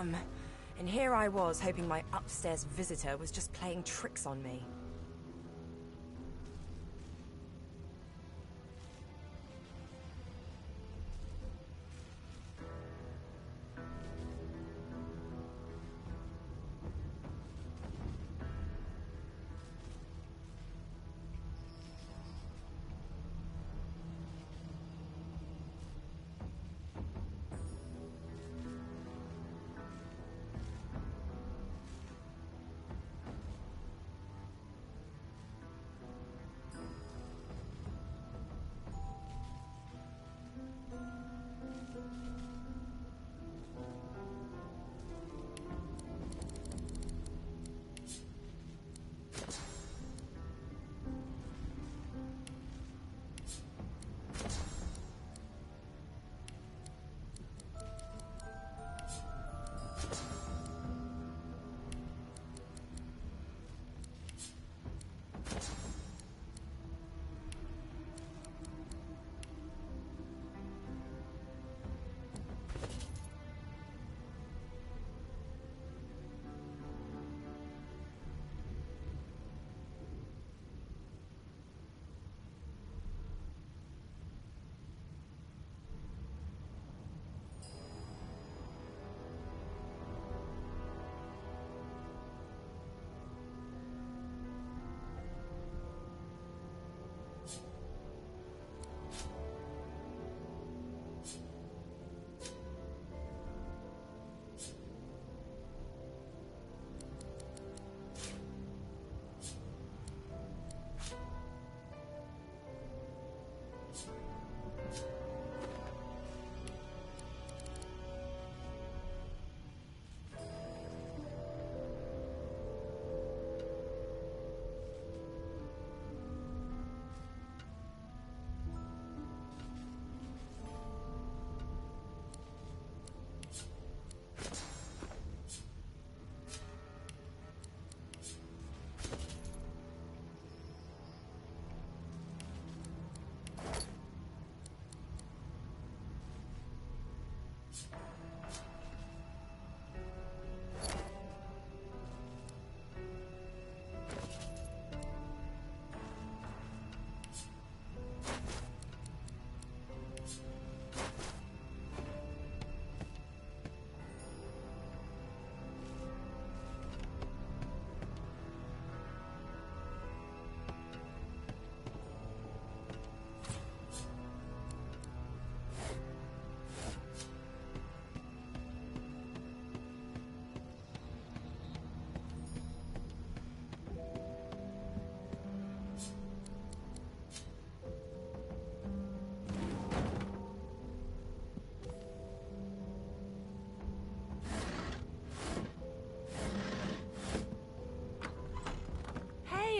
Damn. And here I was, hoping my upstairs visitor was just playing tricks on me.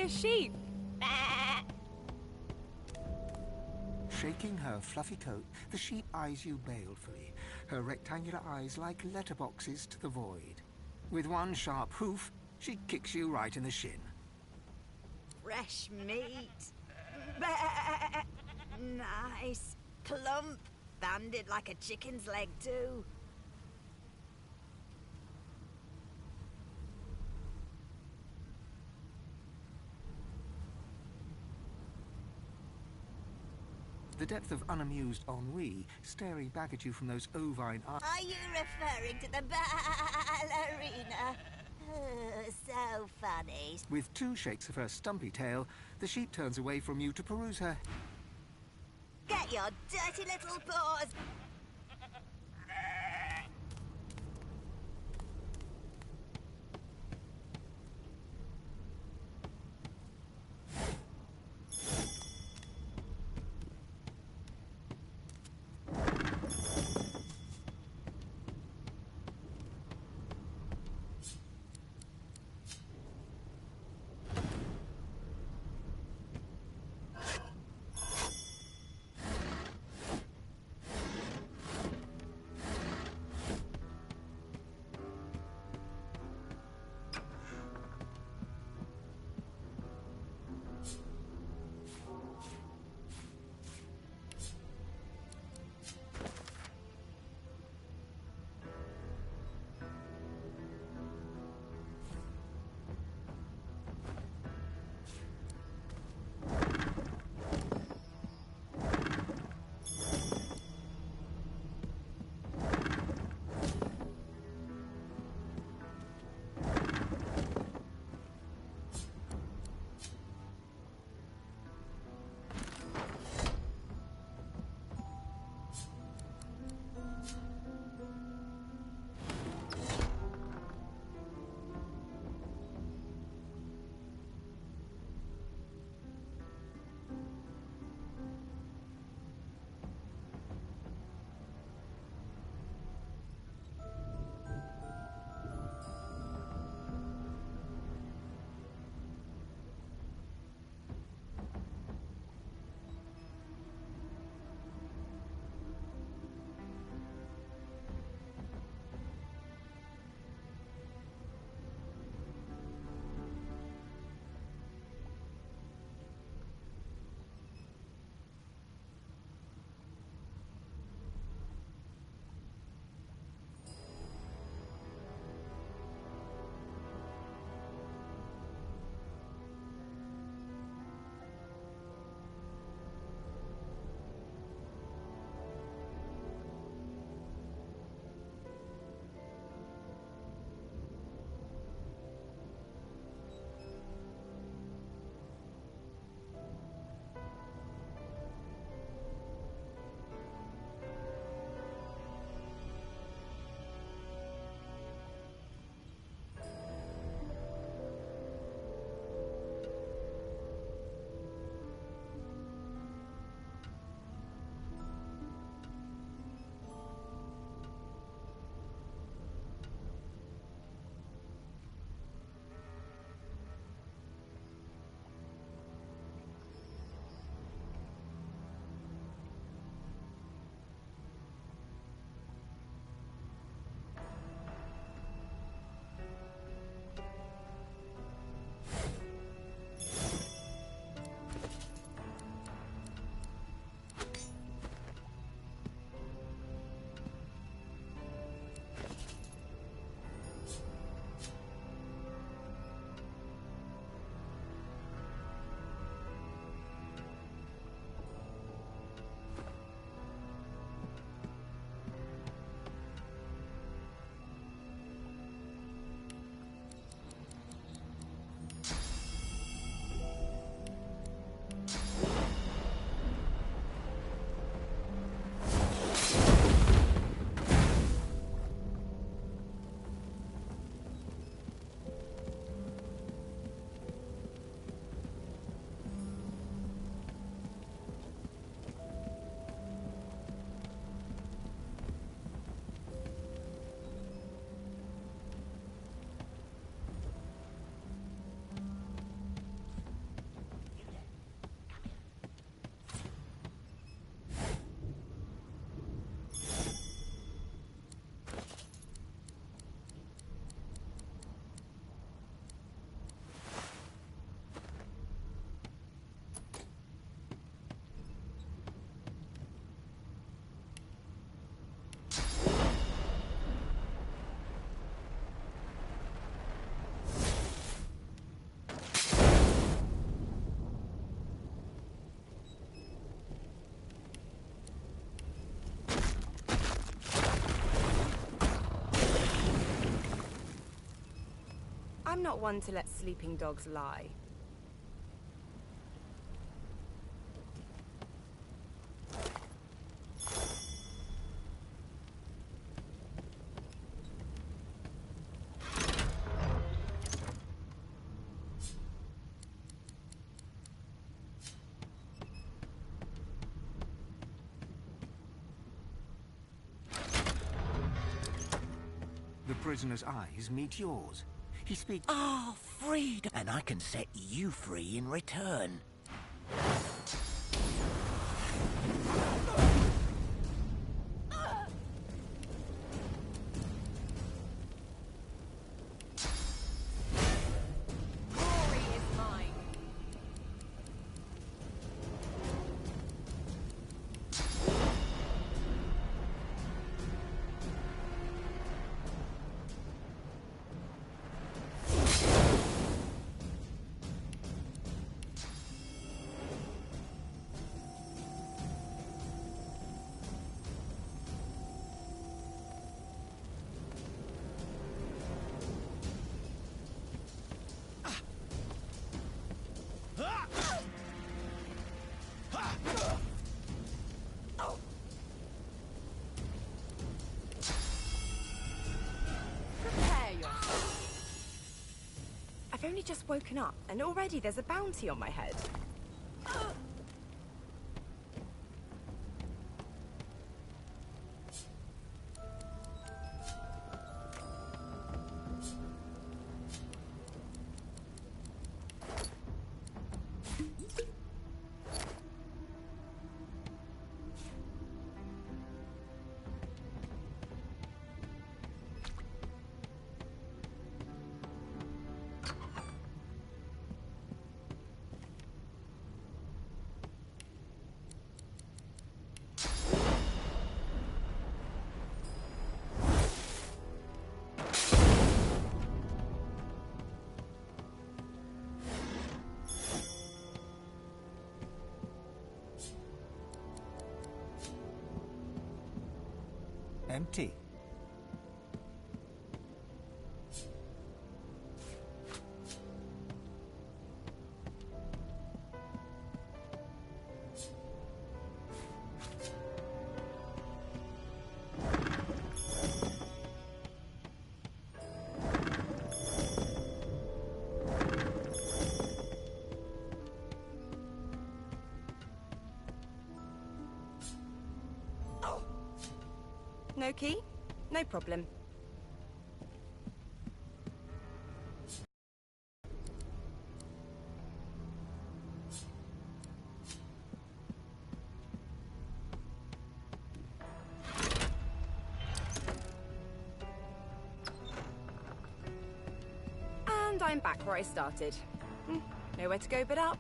A sheep! Shaking her fluffy coat, the sheep eyes you balefully, her rectangular eyes like letterboxes to the void. With one sharp hoof, she kicks you right in the shin. Fresh meat. Nice. Plump. Banded like a chicken's leg too. The depth of unamused ennui staring back at you from those ovine eyes. Are you referring to the ballerina? Oh, so funny. With two shakes of her stumpy tail, the sheep turns away from you to peruse her. Get your dirty little paws! I'm not one to let sleeping dogs lie. The prisoner's eyes meet yours. He speaks... Ah, freedom! And I can set you free in return. Glory is mine. Prepare yourself. I've only just woken up, and already there's a bounty on my head. Empty. No key? No problem. And I'm back where I started. Nowhere to go but up.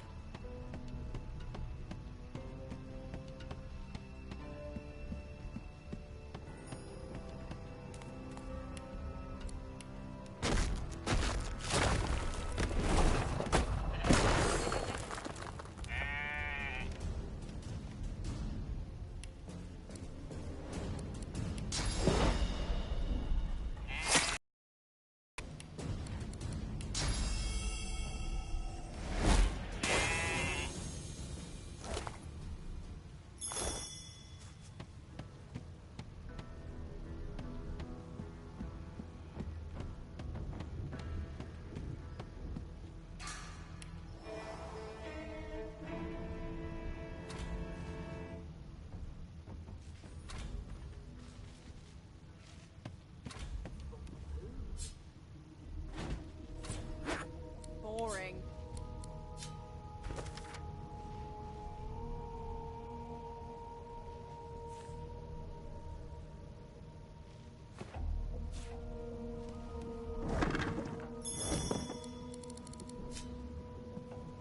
Boring.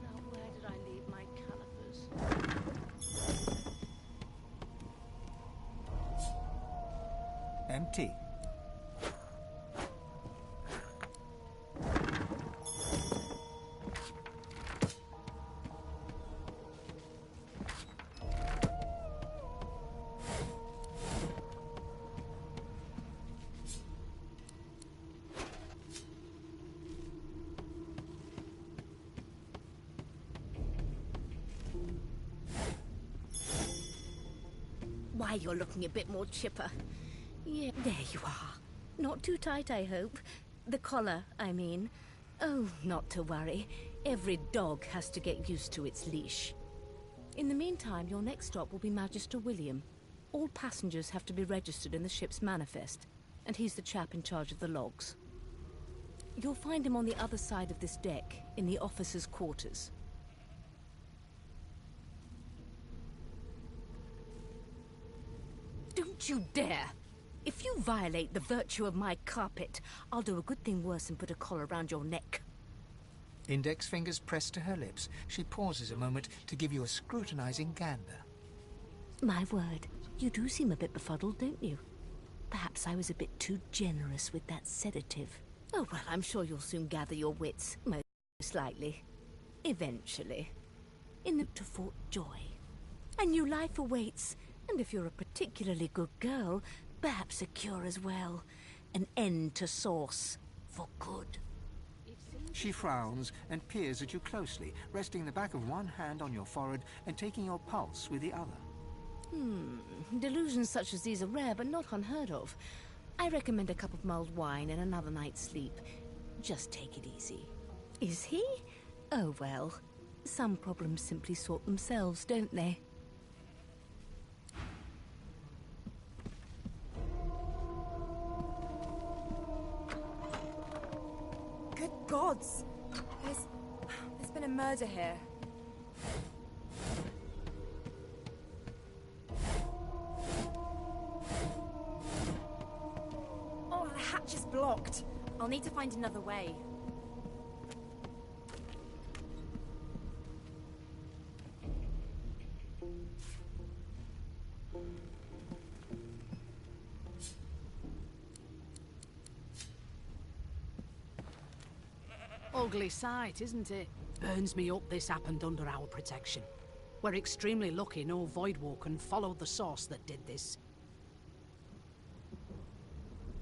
Now, where did I leave my calipers? Empty. why you're looking a bit more chipper. Yeah, there you are. Not too tight, I hope. The collar, I mean. Oh, not to worry. Every dog has to get used to its leash. In the meantime, your next stop will be Magister William. All passengers have to be registered in the ship's manifest, and he's the chap in charge of the logs. You'll find him on the other side of this deck, in the officers' quarters. Don't you dare! If you violate the virtue of my carpet, I'll do a good thing worse and put a collar around your neck. Index fingers pressed to her lips, she pauses a moment to give you a scrutinizing gander. My word, you do seem a bit befuddled, don't you? Perhaps I was a bit too generous with that sedative. Oh, well, I'm sure you'll soon gather your wits, most likely. Eventually. In the to Fort Joy. A new life awaits, and if you're a particularly good girl, perhaps a cure as well. An end to Sauce. For good. She frowns and peers at you closely, resting the back of one hand on your forehead and taking your pulse with the other. Delusions such as these are rare, but not unheard of. I recommend a cup of mulled wine and another night's sleep. Just take it easy. Is he? Oh well. Some problems simply sort themselves, don't they? Good gods! There's been a murder here. Oh, the hatch is blocked. I'll need to find another way. Ugly sight, isn't it? Burns me up this happened under our protection. We're extremely lucky no Voidwalker followed the source that did this.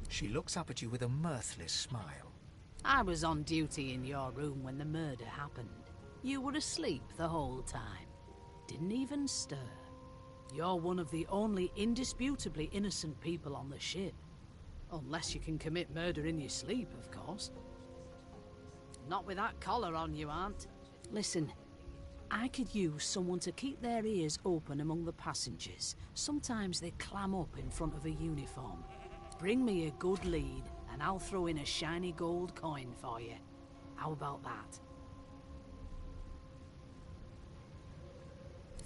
She looks up at you with a mirthless smile. I was on duty in your room when the murder happened. You were asleep the whole time. Didn't even stir. You're one of the only indisputably innocent people on the ship. Unless you can commit murder in your sleep, of course. Not with that collar on, you aren't. Listen, I could use someone to keep their ears open among the passengers. Sometimes they clam up in front of a uniform. Bring me a good lead, and I'll throw in a shiny gold coin for you. How about that?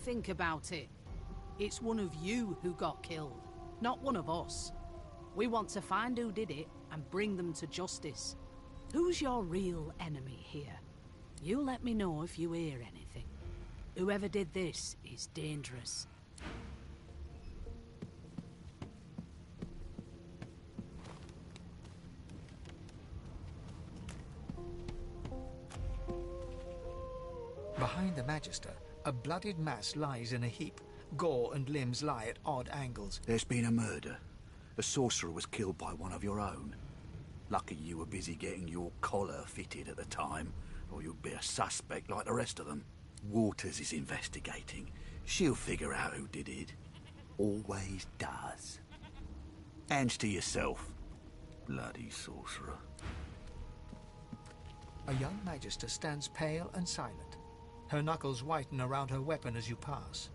Think about it. It's one of you who got killed, not one of us. We want to find who did it and bring them to justice. Who's your real enemy here? You let me know if you hear anything. Whoever did this is dangerous. Behind the Magister, a bloodied mass lies in a heap. Gore and limbs lie at odd angles. There's been a murder. A sorcerer was killed by one of your own. Lucky you were busy getting your collar fitted at the time, or you'd be a suspect like the rest of them. Waters is investigating. She'll figure out who did it. Always does. Hands to yourself, bloody sorcerer. A young Magister stands pale and silent. Her knuckles whiten around her weapon as you pass.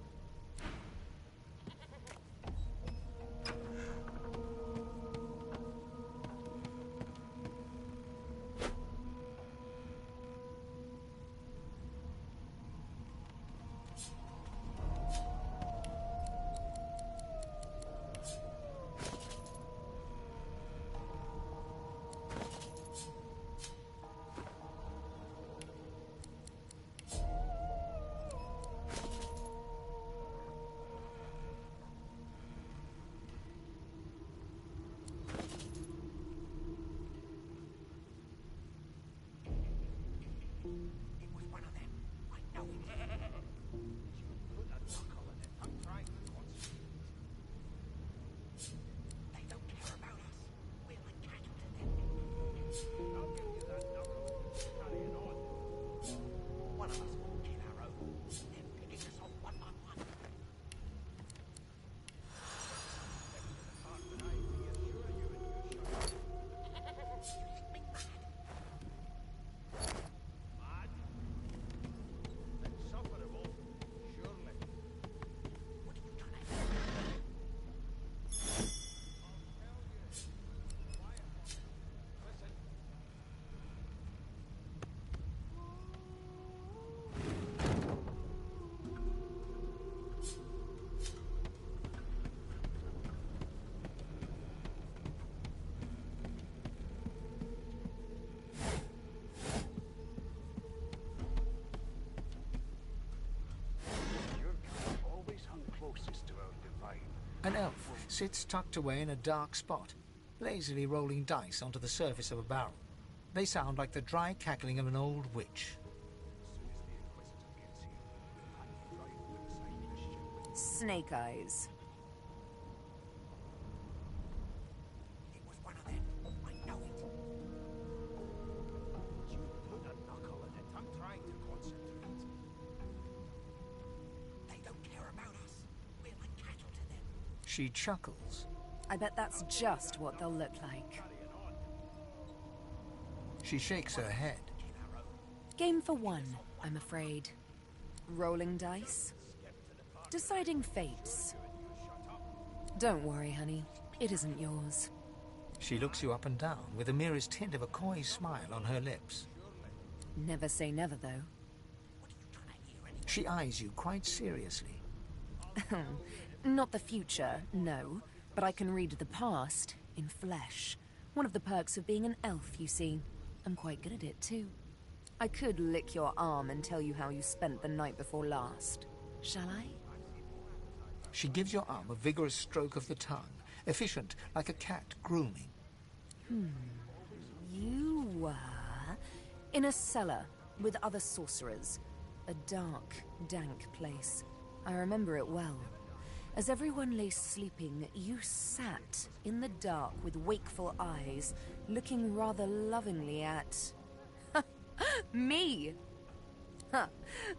An elf sits tucked away in a dark spot, lazily rolling dice onto the surface of a barrel. They sound like the dry cackling of an old witch. Snake eyes. It was one of them. I know it. You put a knuckle in it. I'm trying to concentrate. They don't care about us. We're like cattle to them. She chuckles. I bet that's just what they'll look like. She shakes her head. Game for one, I'm afraid. Rolling dice. Deciding fates. Don't worry, honey. It isn't yours. She looks you up and down with the merest hint of a coy smile on her lips. Never say never, though. She eyes you quite seriously. Not the future, no. But I can read the past in flesh. One of the perks of being an elf, you see. I'm quite good at it, too. I could lick your arm and tell you how you spent the night before last. Shall I? She gives your arm a vigorous stroke of the tongue, efficient like a cat grooming. You were in a cellar with other sorcerers. A dark, dank place. I remember it well. As everyone lay sleeping, you sat in the dark with wakeful eyes, looking rather lovingly at... me! Huh.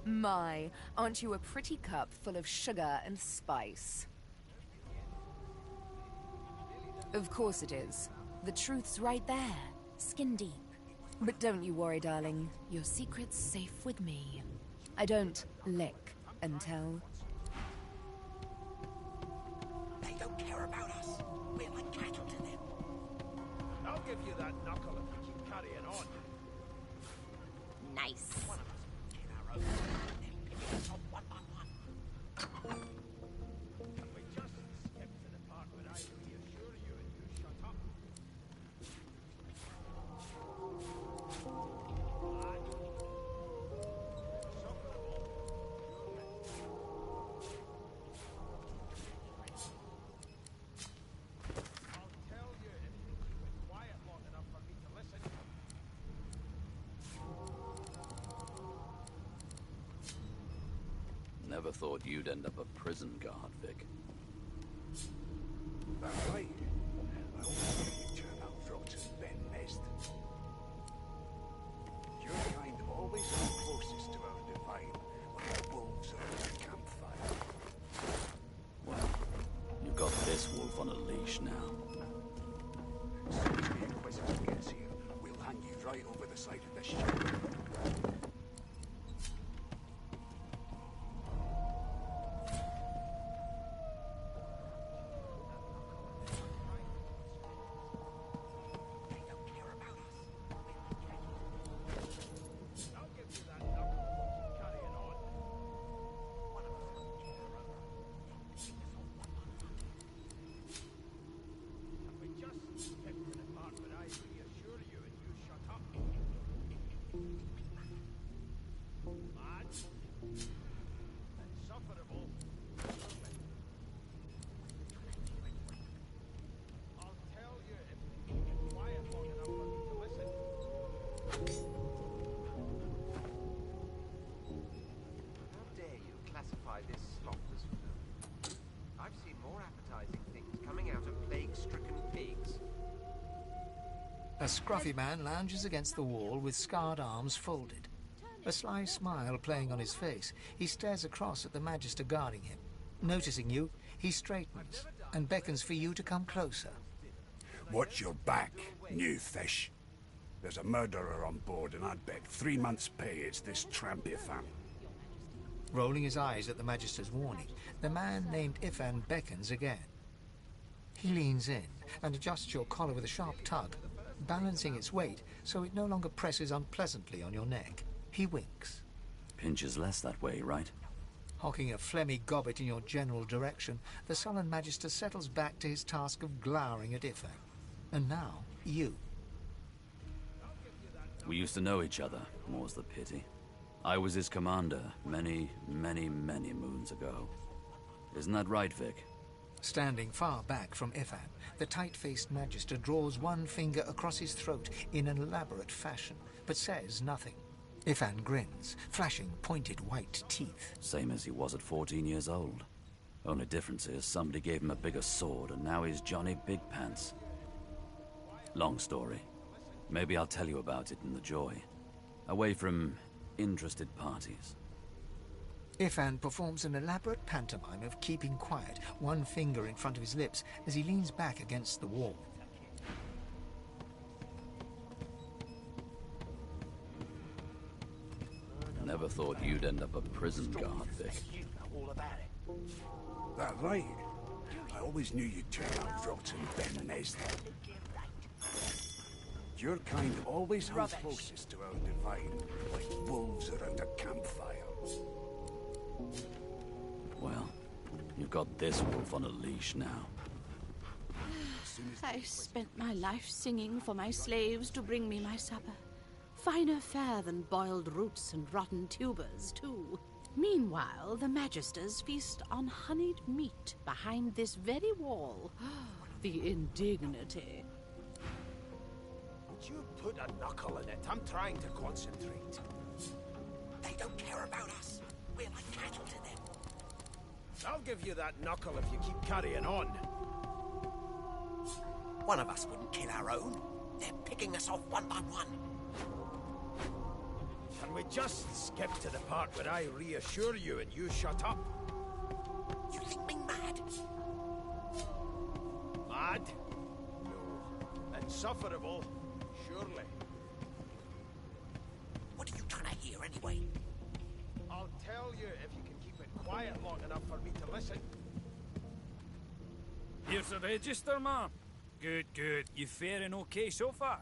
My, aren't you a pretty cup full of sugar and spice? Of course it is. The truth's right there, skin deep. But don't you worry, darling. Your secret's safe with me. I don't lick and tell. They don't care about us. We're like cattle to them. I'll give you that knuckle if you keep carrying on. Nice. And we just skip to the part where I reassure you and you shut up. I'll tell you if you keep it quiet long enough for me to listen. Never thought you'd end up a prison guard, Vic. That's right. I hope you turn out rotten Ben Nest. Your kind always come closest to our divine when the wolves are at the campfire. Well, you've got this wolf on a leash now. As soon as the Inquisitor gets here, we'll hang you right over the side of the ship. I'll give you that knuckle if you keep carrying on. And we just skip to the part where I reassure you and you shut up. Mad. Insufferable. I'll tell you if you keep it quiet long enough for me to listen. How dare you classify this slop as food? I've seen more appetizing things coming out of plague-stricken pigs. A scruffy man lounges against the wall with scarred arms folded. A sly smile playing on his face, he stares across at the Magister guarding him. Noticing you, he straightens and beckons for you to come closer. Watch your back, new fish. There's a murderer on board, and I'd bet 3 months' pay it's this tramp Ifan. Rolling his eyes at the Magister's warning, the man named Ifan beckons again. He leans in and adjusts your collar with a sharp tug, balancing its weight so it no longer presses unpleasantly on your neck. He winks. Pinches less that way, right? Hocking a phlegmy gobbet in your general direction, the sullen Magister settles back to his task of glowering at Ifan. And now, you. We used to know each other, more's the pity. I was his commander many, many, many moons ago. Isn't that right, Vic? Standing far back from Ifan, the tight-faced Magister draws one finger across his throat in an elaborate fashion, but says nothing. Ifan grins, flashing pointed white teeth. Same as he was at 14 years old. Only difference is somebody gave him a bigger sword and now he's Johnny Big Pants. Long story. Maybe I'll tell you about it in the Joy. Away from interested parties. Ifan performs an elaborate pantomime of keeping quiet, one finger in front of his lips as he leans back against the wall. Never thought you'd end up a prison guard, Vic. That right? I always knew you'd turn out rotten, Ben Nesbitt. Your kind always hung closest to our divine, like wolves around a campfire. Well, you've got this wolf on a leash now. I spent my life singing for my slaves to bring me my supper. Finer fare than boiled roots and rotten tubers, too. Meanwhile, the Magisters feast on honeyed meat behind this very wall. The indignity. Would you put a knuckle in it? I'm trying to concentrate. They don't care about us. We're like cattle to them. I'll give you that knuckle if you keep carrying on. One of us wouldn't kill our own. They're picking us off one by one. Can we just skip to the part where I reassure you and you shut up? You think me mad? Mad? No. Insufferable? Surely. What are you trying to hear anyway? I'll tell you if you can keep it quiet long enough for me to listen. Here's the register, ma'am. Good, good. You faring okay so far?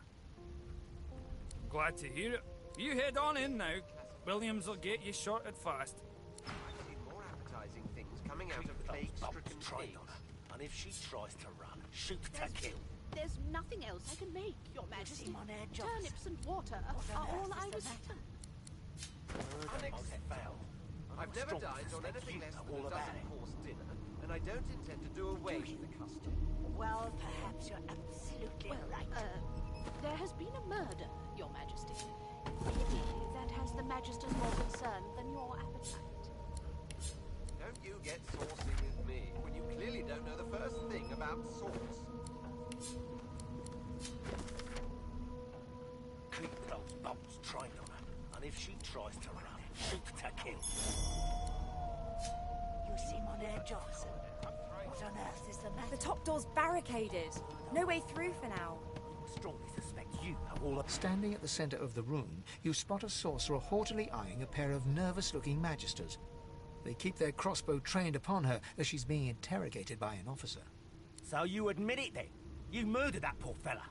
Glad to hear it. You head on in now. Williams will get you sorted fast. I've seen more appetizing things coming out of plague-stricken pigs. And if she tries to run, shoot to kill. There's nothing else I can make, Your Majesty. Turnips and water are all I was... I've never dined on anything less than a dozen-course dinner, and I don't intend to do away with the custom. Well, perhaps you're absolutely right. There has been a murder, Your Majesty. Maybe that has the Magisters more concerned than your appetite. Don't you get saucy with me, when you clearly don't know the first thing about sauce. Keep those bolts trained on her, and if she tries to run, shoot to kill. You seem on edge, officer. What on earth is the matter? The top door's barricaded. No way through for now. I strongly suspect you have all of... Standing at the center of the room, you spot a sorcerer haughtily eyeing a pair of nervous-looking Magisters. They keep their crossbow trained upon her as she's being interrogated by an officer. So you admit it then? You murdered that poor fella?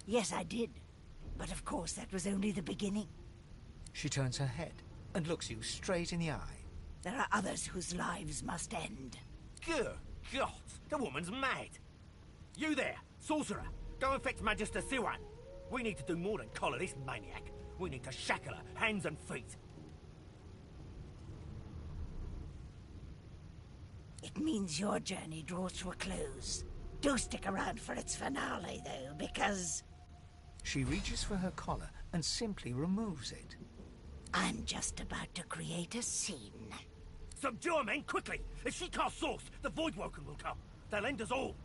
Yes, I did. But of course, that was only the beginning. She turns her head and looks you straight in the eye. There are others whose lives must end. Good God, the woman's mad. You there, sorcerer, go and fetch Magister Siwan. We need to do more than collar this maniac. We need to shackle her, hands and feet. It means your journey draws to a close. Do stick around for its finale, though, because... She reaches for her collar and simply removes it. I'm just about to create a scene. Subdue her, men, quickly! If she casts Source, the Voidwoken will come. They'll end us all.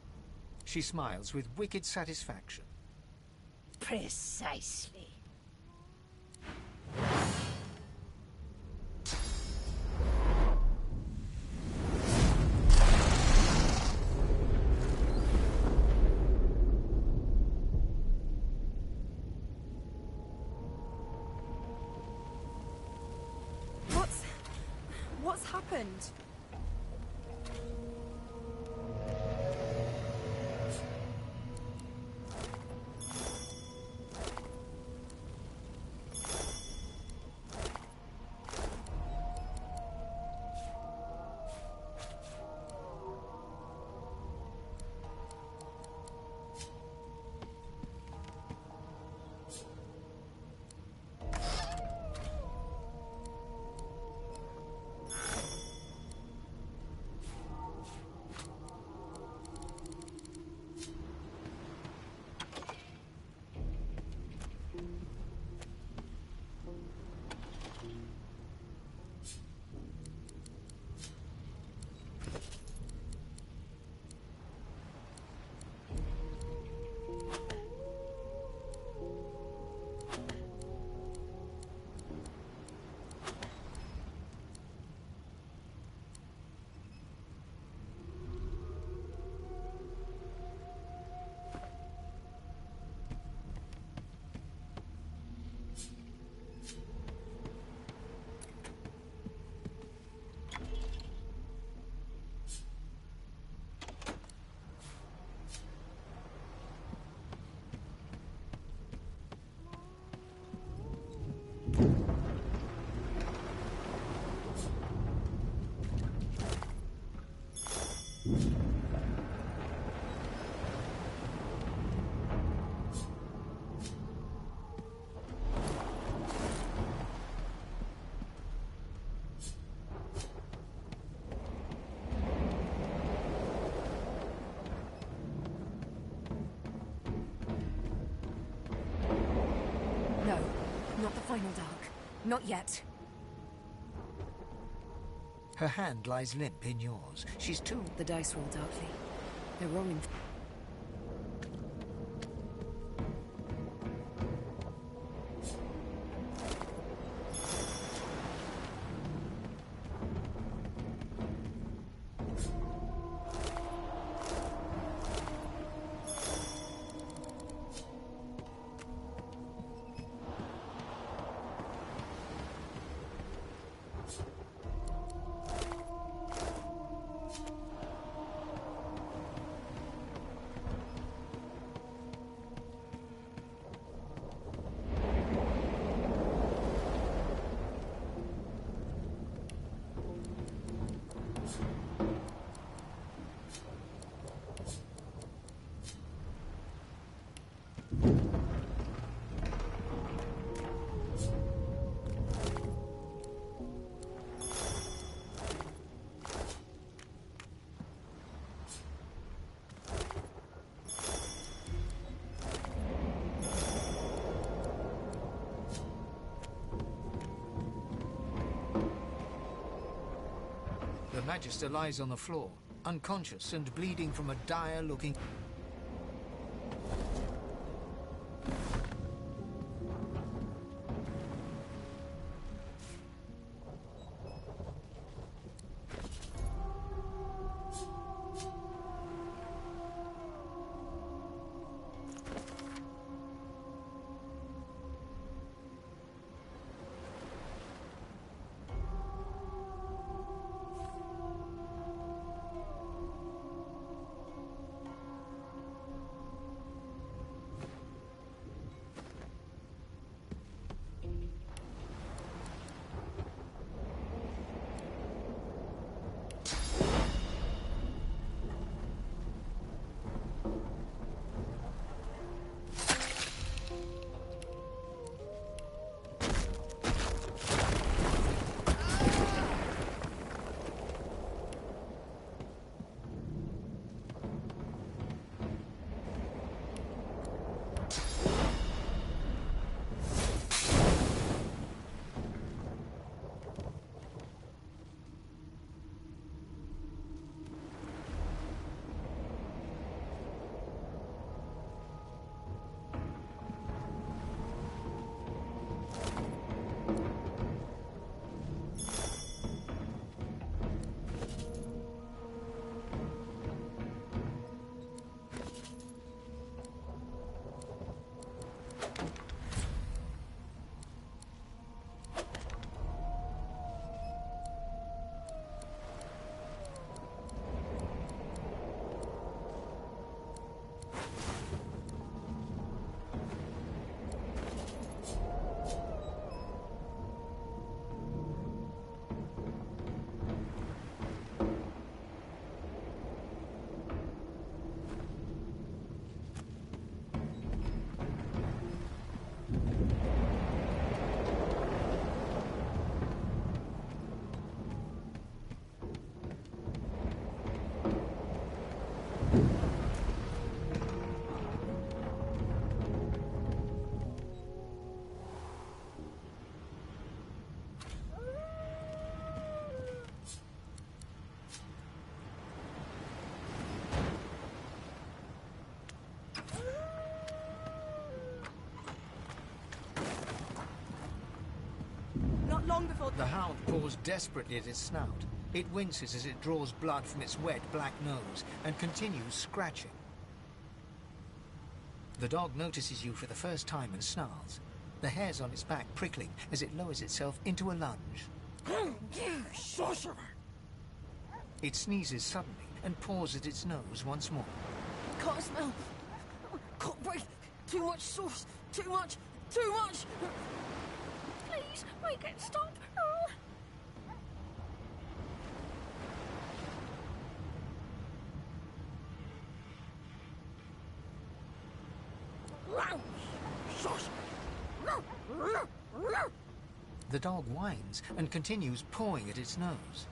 She smiles with wicked satisfaction. Precisely. What's happened? final dark. Not yet. Her hand lies limp in yours. She's too... The dice roll darkly. They're rolling... The Magister lies on the floor, unconscious and bleeding from a dire-looking... Long before... The hound paws desperately at its snout. It winces as it draws blood from its wet black nose and continues scratching. The dog notices you for the first time and snarls, the hairs on its back prickling as it lowers itself into a lunge. Sorcerer! It sneezes suddenly and paws at its nose once more. Can't smell. Can't breathe. Too much sauce. Too much. Too much. Please, make it stop. The dog whines and continues pawing at its nose.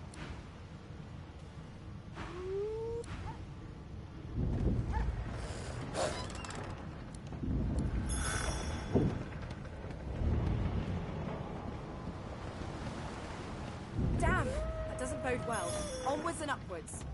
doesn't bode well. Onwards and upwards.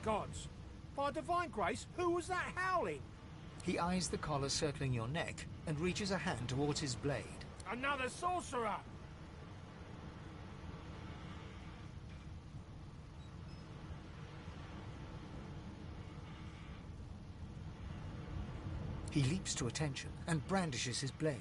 Gods. By divine grace, who was that howling? He eyes the collar circling your neck and reaches a hand towards his blade. Another sorcerer! He leaps to attention and brandishes his blade.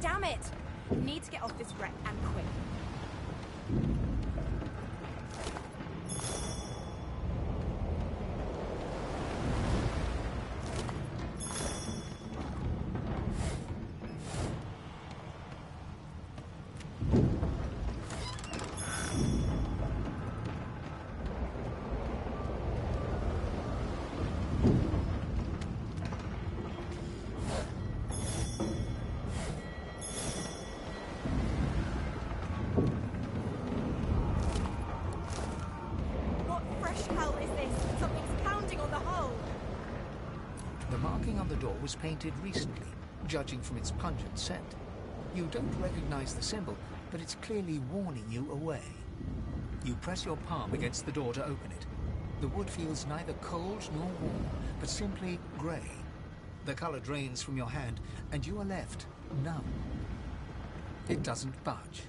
Damn it! We need to get off this wreck and quick. on the door was painted recently, judging from its pungent scent. You don't recognize the symbol, but it's clearly warning you away. You press your palm against the door to open it. The wood feels neither cold nor warm, but simply grey. The color drains from your hand, and you are left numb. It doesn't budge.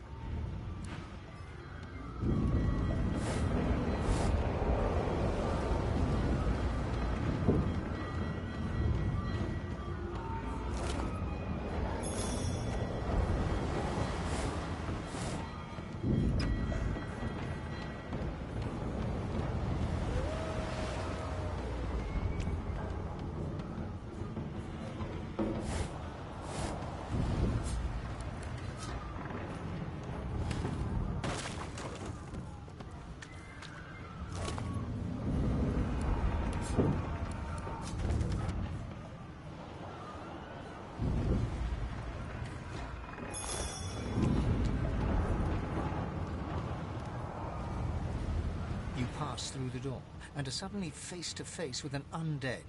Through the door and are suddenly face to face with an undead.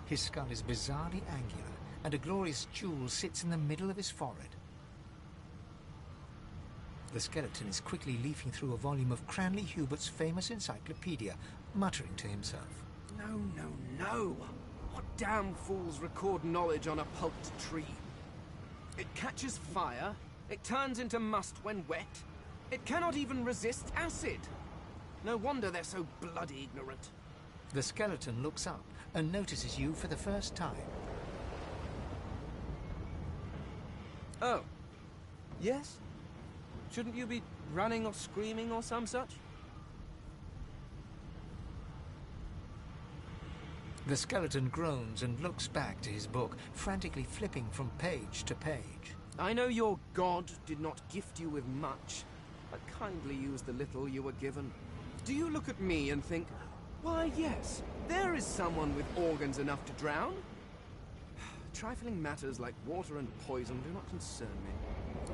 His skull is bizarrely angular, and a glorious jewel sits in the middle of his forehead. The skeleton is quickly leafing through a volume of Cranley Hubert's famous encyclopedia, muttering to himself. No, no, no! What damn fools record knowledge on a pulped tree? It catches fire, it turns into must when wet, it cannot even resist acid! No wonder they're so bloody ignorant. The skeleton looks up and notices you for the first time. Oh. Yes? Shouldn't you be running or screaming or some such? The skeleton groans and looks back to his book, frantically flipping from page to page. I know your god did not gift you with much, but kindly use the little you were given. Do you look at me and think, why yes, there is someone with organs enough to drown? Trifling matters like water and poison do not concern me.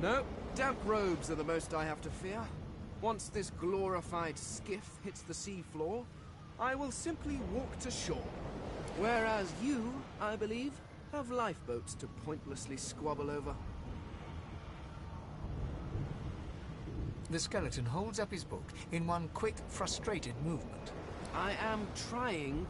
No, damp robes are the most I have to fear. Once this glorified skiff hits the sea floor, I will simply walk to shore. Whereas you, I believe, have lifeboats to pointlessly squabble over. The skeleton holds up his book in one quick, frustrated movement. I am trying.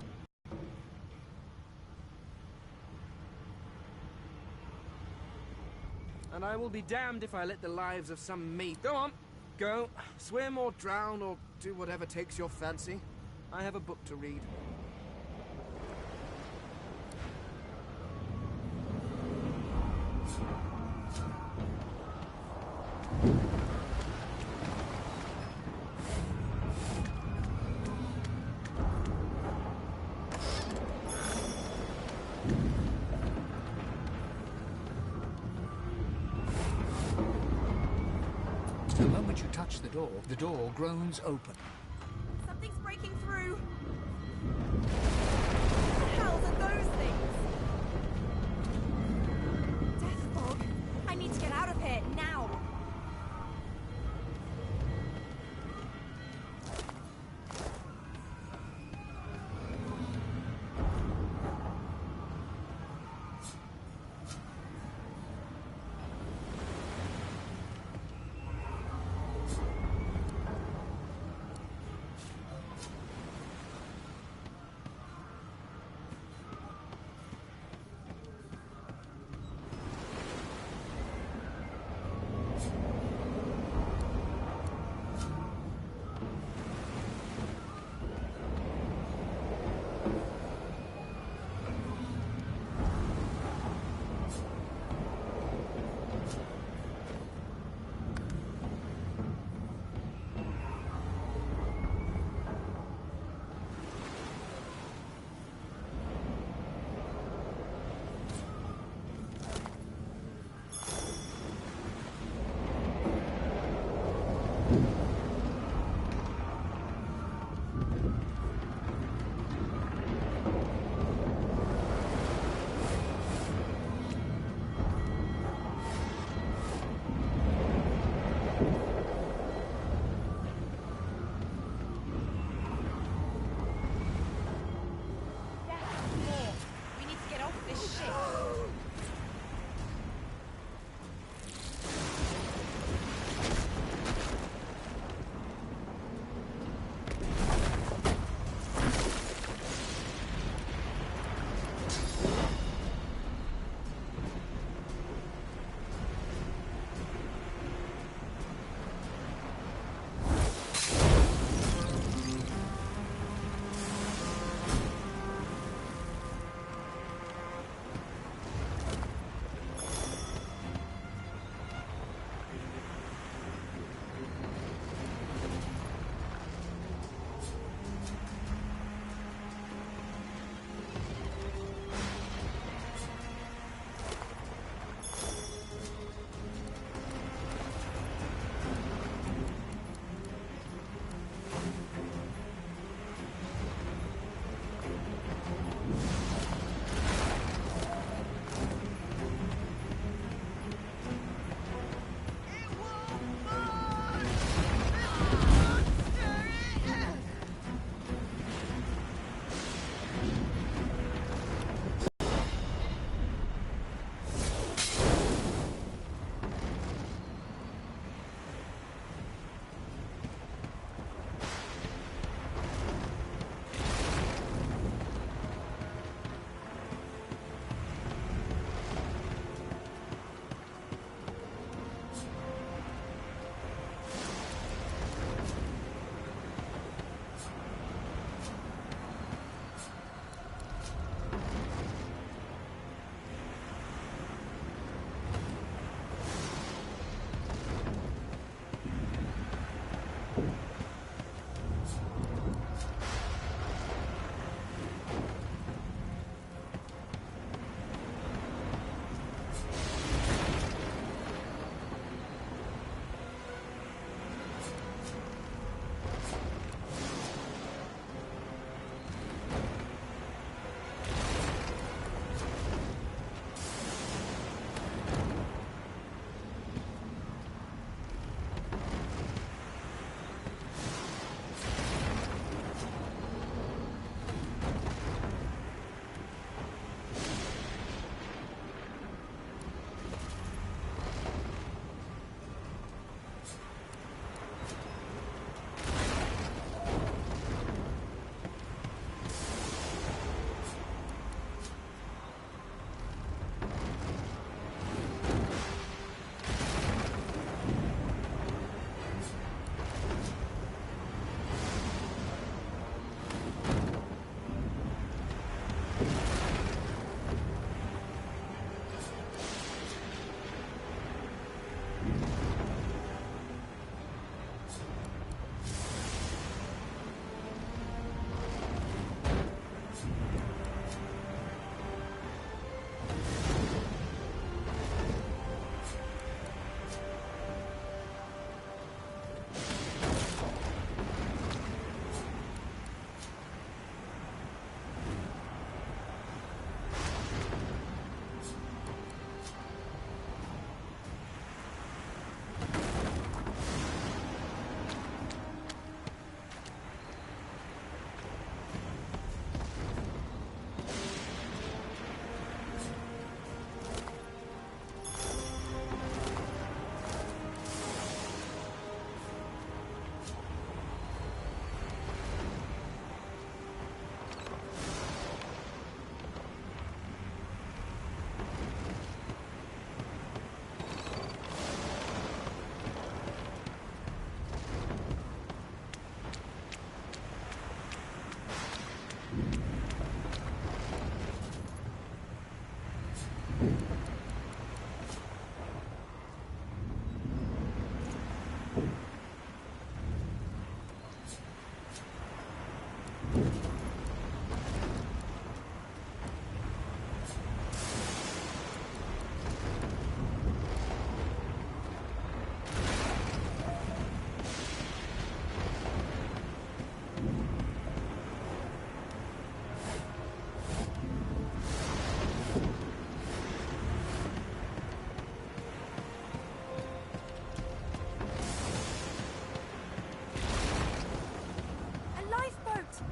And I will be damned if I let the lives of some mate. Go on, go, swim or drown or do whatever takes your fancy. I have a book to read. The moment you touch the door groans open. Something's breaking through. What the hell are those things? Death fog. I need to get out of here now.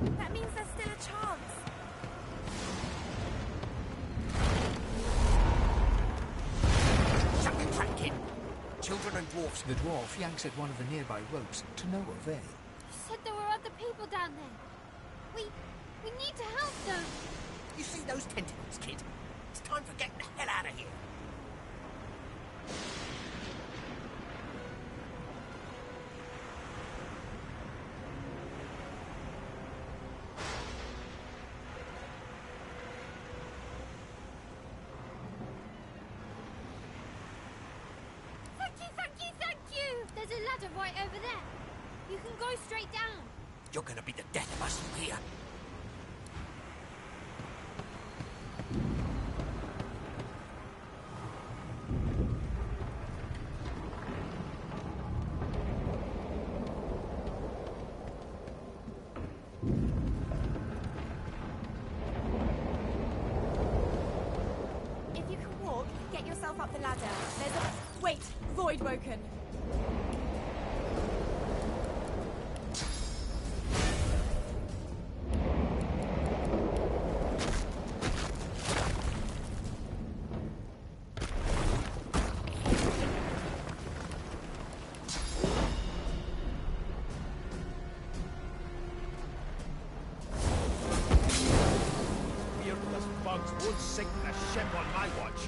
That means there's still a chance. Shut the trap, kid! Children and dwarfs. The dwarf yanks at one of the nearby ropes, to no avail. You said there were other people down there. We need to help them. You see those tentacles, kid? It's time for getting the hell out of here. Thank you! There's a ladder right over there. You can go straight down. You're gonna be the death of us, you hear? If you can walk, get yourself up the ladder. There's a... Wait! Void woken! Fearless bugs won't sink the ship on my watch.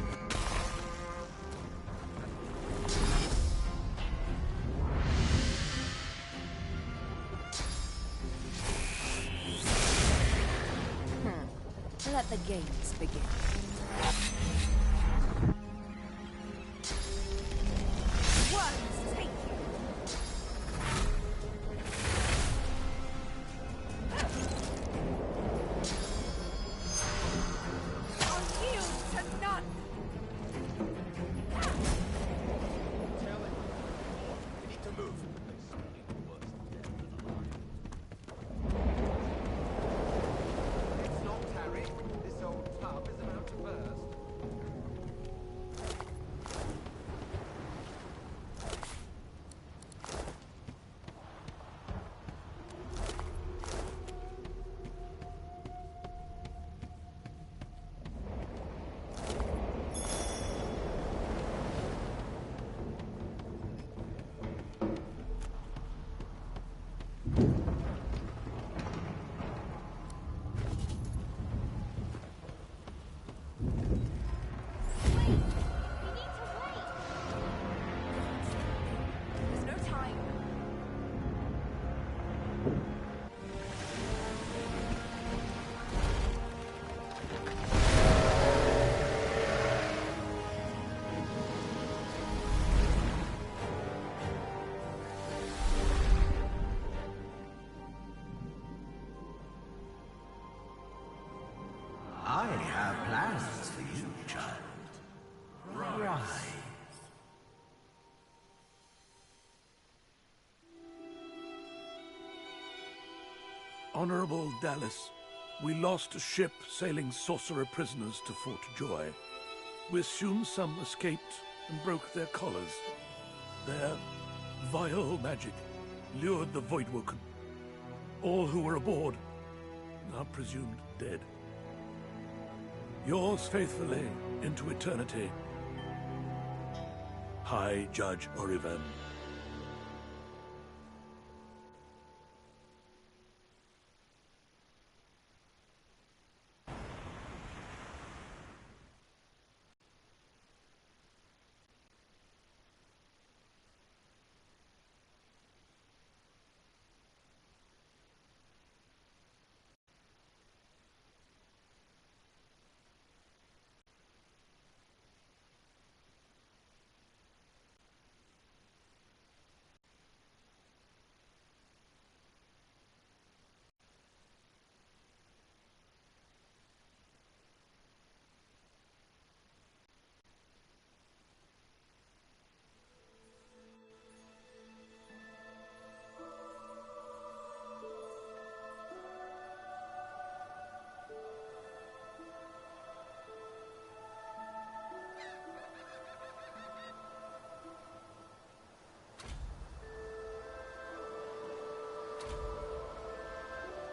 Let the games begin. Worms, take you! I'll yield to none! We need to move. It's not Harry. This old tub is about to burst. There's no time. I have plans for you, child. Rise. Honorable Dallas, we lost a ship sailing sorcerer prisoners to Fort Joy. We assume some escaped and broke their collars. Their vile magic lured the Voidwoken. All who were aboard are presumed dead. Yours faithfully into eternity, High Judge Orivan.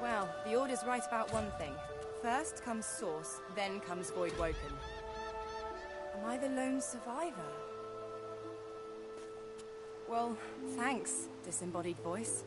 Well, the Order's right about one thing. First comes Source, then comes Void Woken. Am I the lone survivor? Well, thanks, disembodied voice.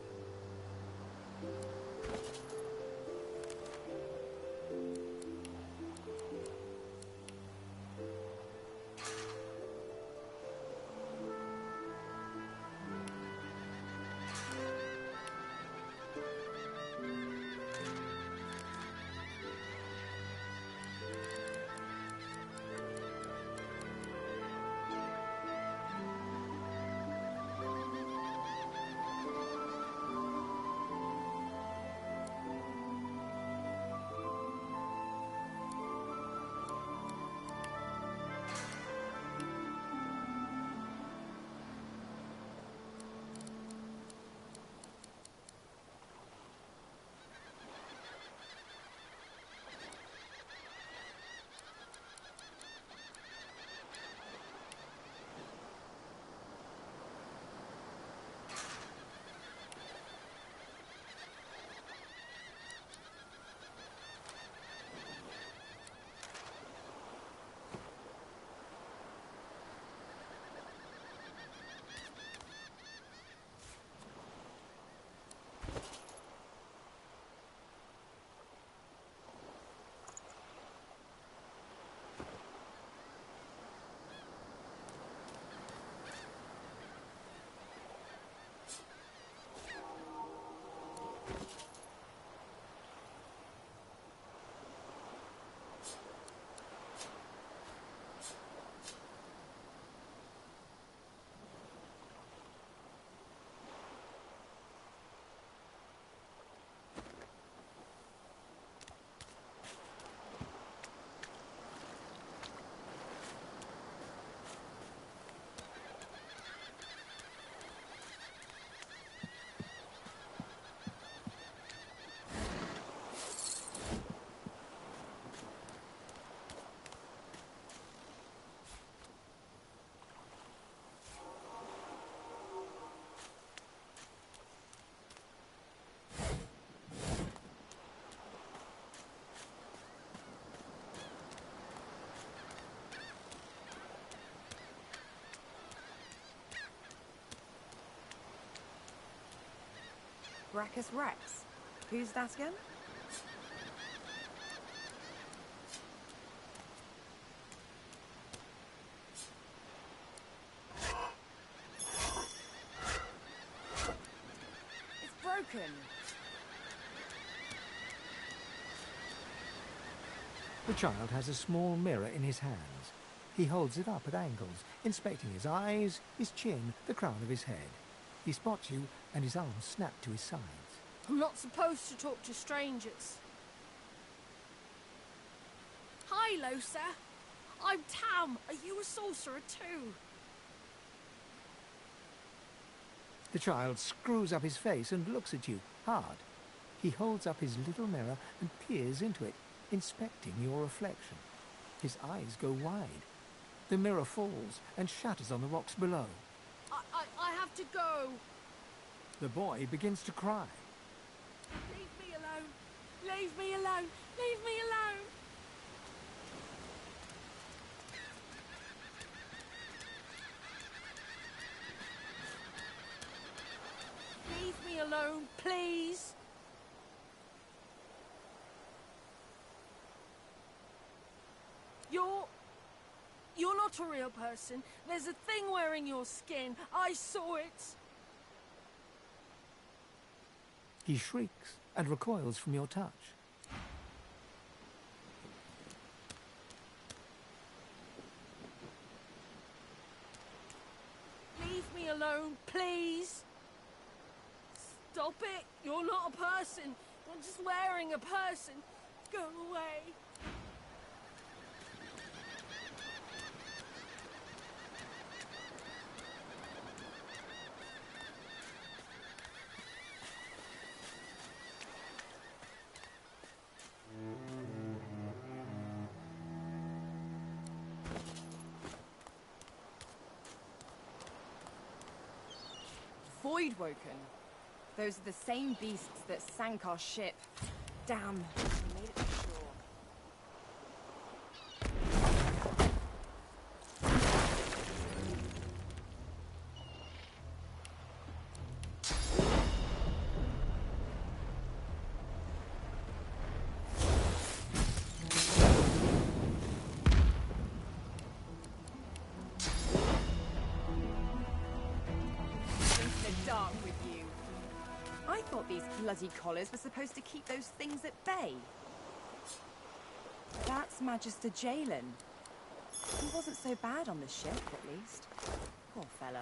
Brachus Rex. Who's that again? It's broken. The child has a small mirror in his hands. He holds it up at angles, inspecting his eyes, his chin, the crown of his head. He spots you, and his arms snap to his sides. I'm not supposed to talk to strangers. Hi, Losa. I'm Tam. Are you a sorcerer too? The child screws up his face and looks at you, hard. He holds up his little mirror and peers into it, inspecting your reflection. His eyes go wide. The mirror falls and shatters on the rocks below. I have to go. The boy begins to cry. Leave me alone. Leave me alone. Leave me alone. Leave me alone, please. You're not a real person. There's a thing wearing your skin. I saw it. He shrieks and recoils from your touch. Leave me alone, please. Stop it. You're not a person. You're just wearing a person. Go away. Void Woken. Those are the same beasts that sank our ship. Damn, we made it to shore. I thought these bloody collars were supposed to keep those things at bay. That's Magister Jalen. He wasn't so bad on the ship, at least. Poor fella.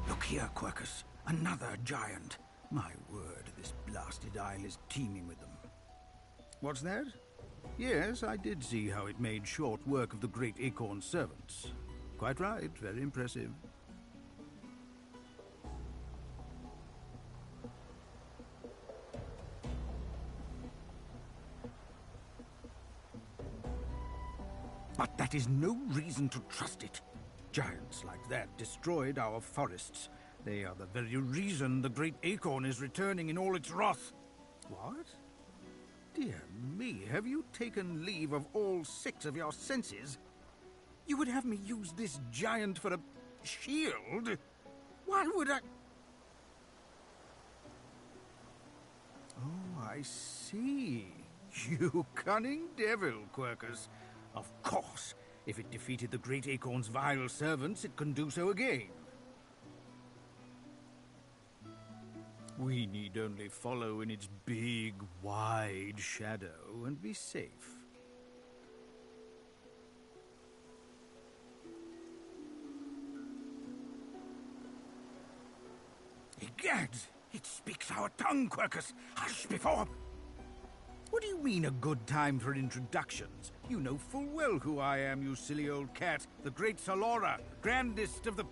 Look here, Quercus. Another giant. My word, this blasted isle is teeming with them. What's that? Yes, I did see how it made short work of the great Acorn servants. Quite right, very impressive. But that is no reason to trust it. Giants like that destroyed our forests. They are the very reason the great Acorn is returning in all its wrath. What? Dear me, have you taken leave of all 6 of your senses? You would have me use this giant for a shield? Why would I... Oh, I see. You cunning devil, Quercus. Of course, if it defeated the great Acorn's vile servants, it can do so again. We need only follow in its big, wide shadow and be safe. Egad! It speaks our tongue, Quercus! Hush before... What do you mean, a good time for introductions? You know full well who I am, you silly old cat. The great Salora, grandest of the...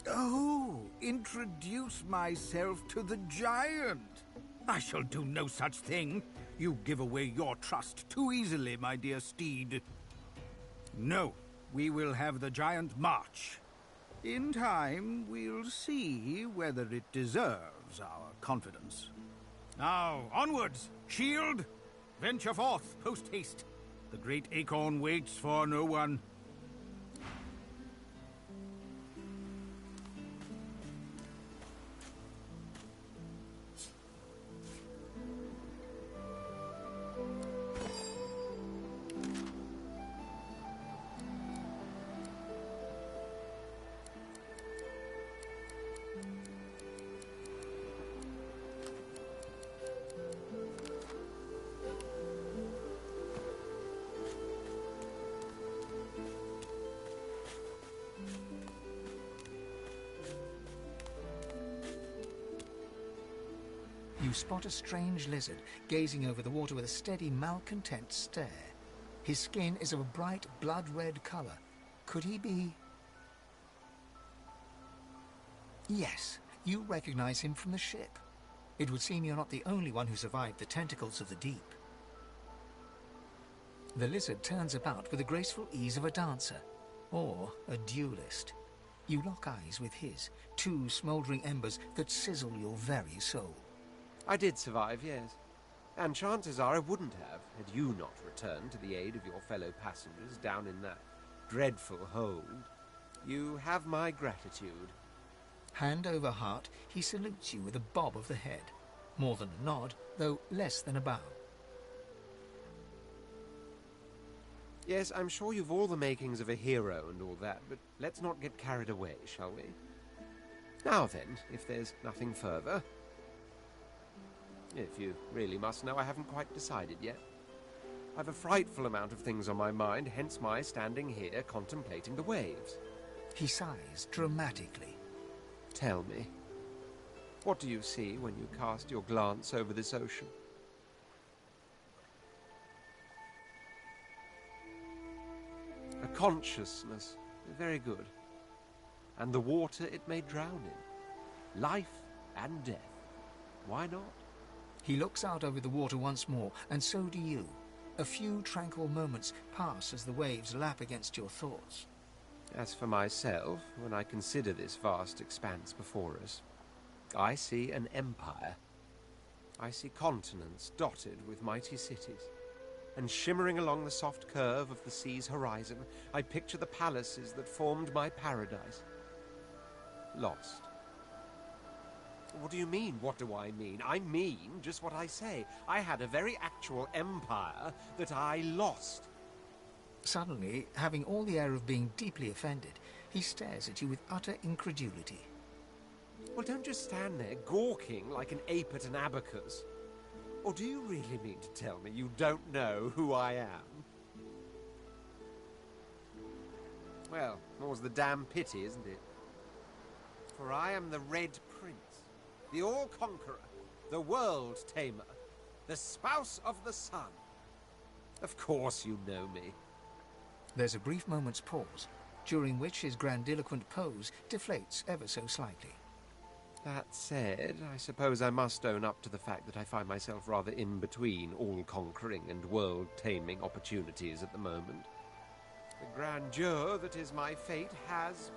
Oh, introduce myself to the giant. I shall do no such thing. You give away your trust too easily, my dear steed. No, we will have the giant march. In time, we'll see whether it deserves our confidence. Now, onwards! Shield! Venture forth, post-haste. The great Acorn waits for no one. You spot a strange lizard, gazing over the water with a steady, malcontent stare. His skin is of a bright, blood-red color. Could he be... Yes, you recognize him from the ship. It would seem you're not the only one who survived the tentacles of the deep. The lizard turns about with the graceful ease of a dancer, or a duelist. You lock eyes with his, 2 smouldering embers that sizzle your very soul. I did survive, yes. And chances are I wouldn't have, had you not returned to the aid of your fellow passengers down in that dreadful hold. You have my gratitude. Hand over heart, he salutes you with a bob of the head. More than a nod, though less than a bow. Yes, I'm sure you've all the makings of a hero and all that, but let's not get carried away, shall we? Now then, if there's nothing further... If you really must know, I haven't quite decided yet. I've a frightful amount of things on my mind, hence my standing here contemplating the waves. He sighs dramatically. Tell me, what do you see when you cast your glance over this ocean? A consciousness. Very good. And the water it may drown in. Life and death. Why not? He looks out over the water once more, and so do you. A few tranquil moments pass as the waves lap against your thoughts. As for myself, when I consider this vast expanse before us, I see an empire. I see continents dotted with mighty cities. And shimmering along the soft curve of the sea's horizon, I picture the palaces that formed my paradise. Lost. What do you mean, what do I mean? I mean just what I say. I had a very actual empire that I lost. Suddenly, having all the air of being deeply offended, he stares at you with utter incredulity. Well, don't just stand there gawking like an ape at an abacus. Or do you really mean to tell me you don't know who I am? Well, more's the damn pity, isn't it? For I am the Red Prince, the All-Conqueror, the World-Tamer, the Spouse of the Sun. Of course you know me. There's a brief moment's pause, during which his grandiloquent pose deflates ever so slightly. That said, I suppose I must own up to the fact that I find myself rather in between all-conquering and world-taming opportunities at the moment. The grandeur that is my fate has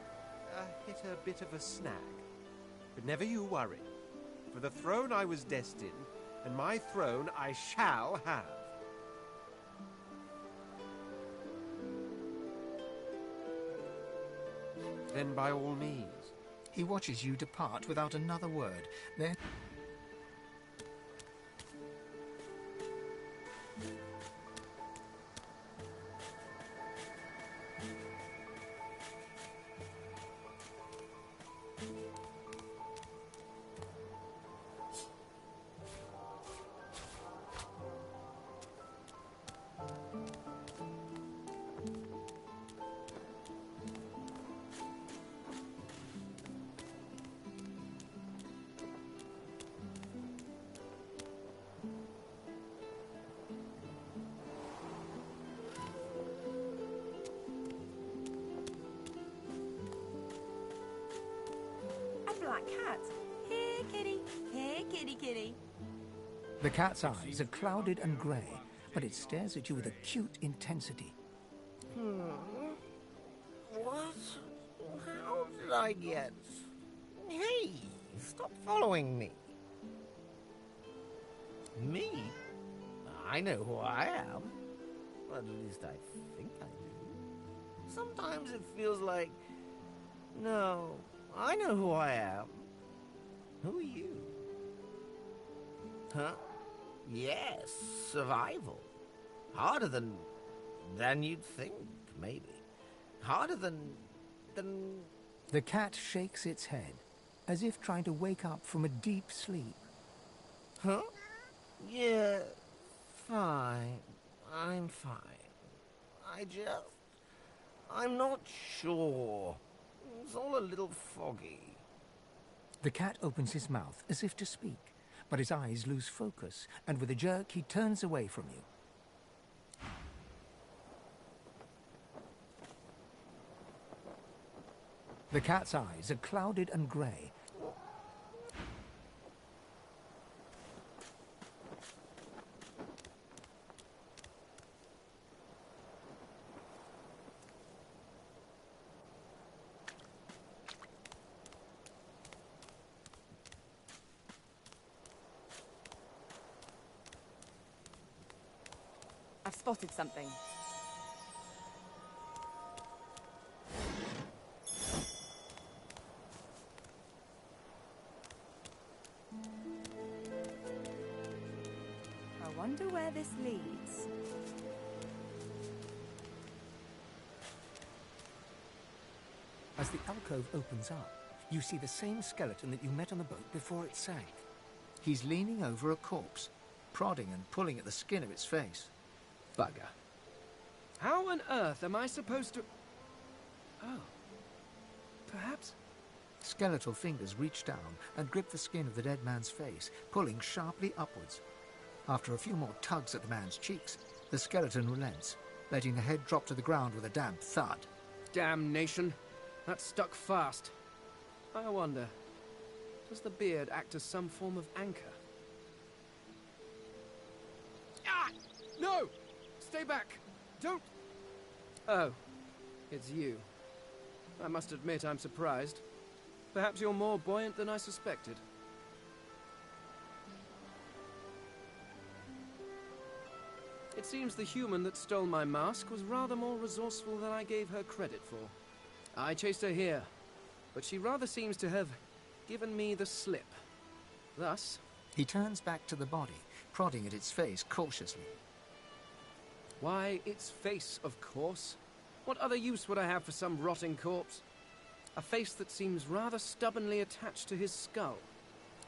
hit a bit of a snag. But never you worry. For the throne I was destined, and my throne I shall have. Then by all means. He watches you depart without another word, then... Black cat. Here, kitty. Here, kitty, kitty. The cat's eyes are clouded and grey, but it stares at you with acute intensity. What? How did I get... Hey, stop following me. Me? I know who I am. Or at least I think I do. Sometimes it feels like... No, I know who I am. Who are you? Huh? Yes, survival. Harder than you'd think, maybe. Harder than... The cat shakes its head, as if trying to wake up from a deep sleep. Huh? Yeah, fine. I'm fine. I'm not sure. It's all a little foggy. The cat opens his mouth as if to speak, but his eyes lose focus, and with a jerk he turns away from you. The cat's eyes are clouded and grey. I've spotted something. I wonder where this leads. As the alcove opens up, you see the same skeleton that you met on the boat before it sank. He's leaning over a corpse, prodding and pulling at the skin of its face. Bugger. How on earth am I supposed to... Oh. Perhaps... Skeletal fingers reach down and grip the skin of the dead man's face, pulling sharply upwards. After a few more tugs at the man's cheeks, the skeleton relents, letting the head drop to the ground with a damp thud. Damnation! That stuck fast. I wonder, does the beard act as some form of anchor? Ah! No! Stay back! Don't... Oh, it's you. I must admit I'm surprised. Perhaps you're more buoyant than I suspected. It seems the human that stole my mask was rather more resourceful than I gave her credit for. I chased her here, but she rather seems to have given me the slip. Thus... He turns back to the body, prodding at its face cautiously. Why, its face, of course. What other use would I have for some rotting corpse? A face that seems rather stubbornly attached to his skull.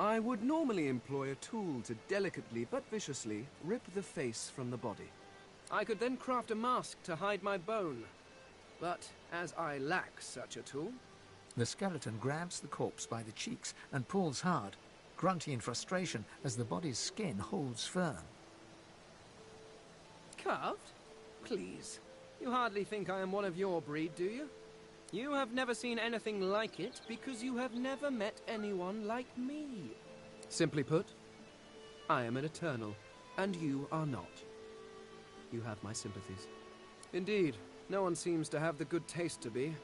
I would normally employ a tool to delicately but viciously rip the face from the body. I could then craft a mask to hide my bone. But as I lack such a tool... The skeleton grabs the corpse by the cheeks and pulls hard, grunting in frustration as the body's skin holds firm. Carved? Please. You hardly think I am one of your breed, do you? You have never seen anything like it because you have never met anyone like me. Simply put, I am an Eternal, and you are not. You have my sympathies. Indeed, no one seems to have the good taste to be.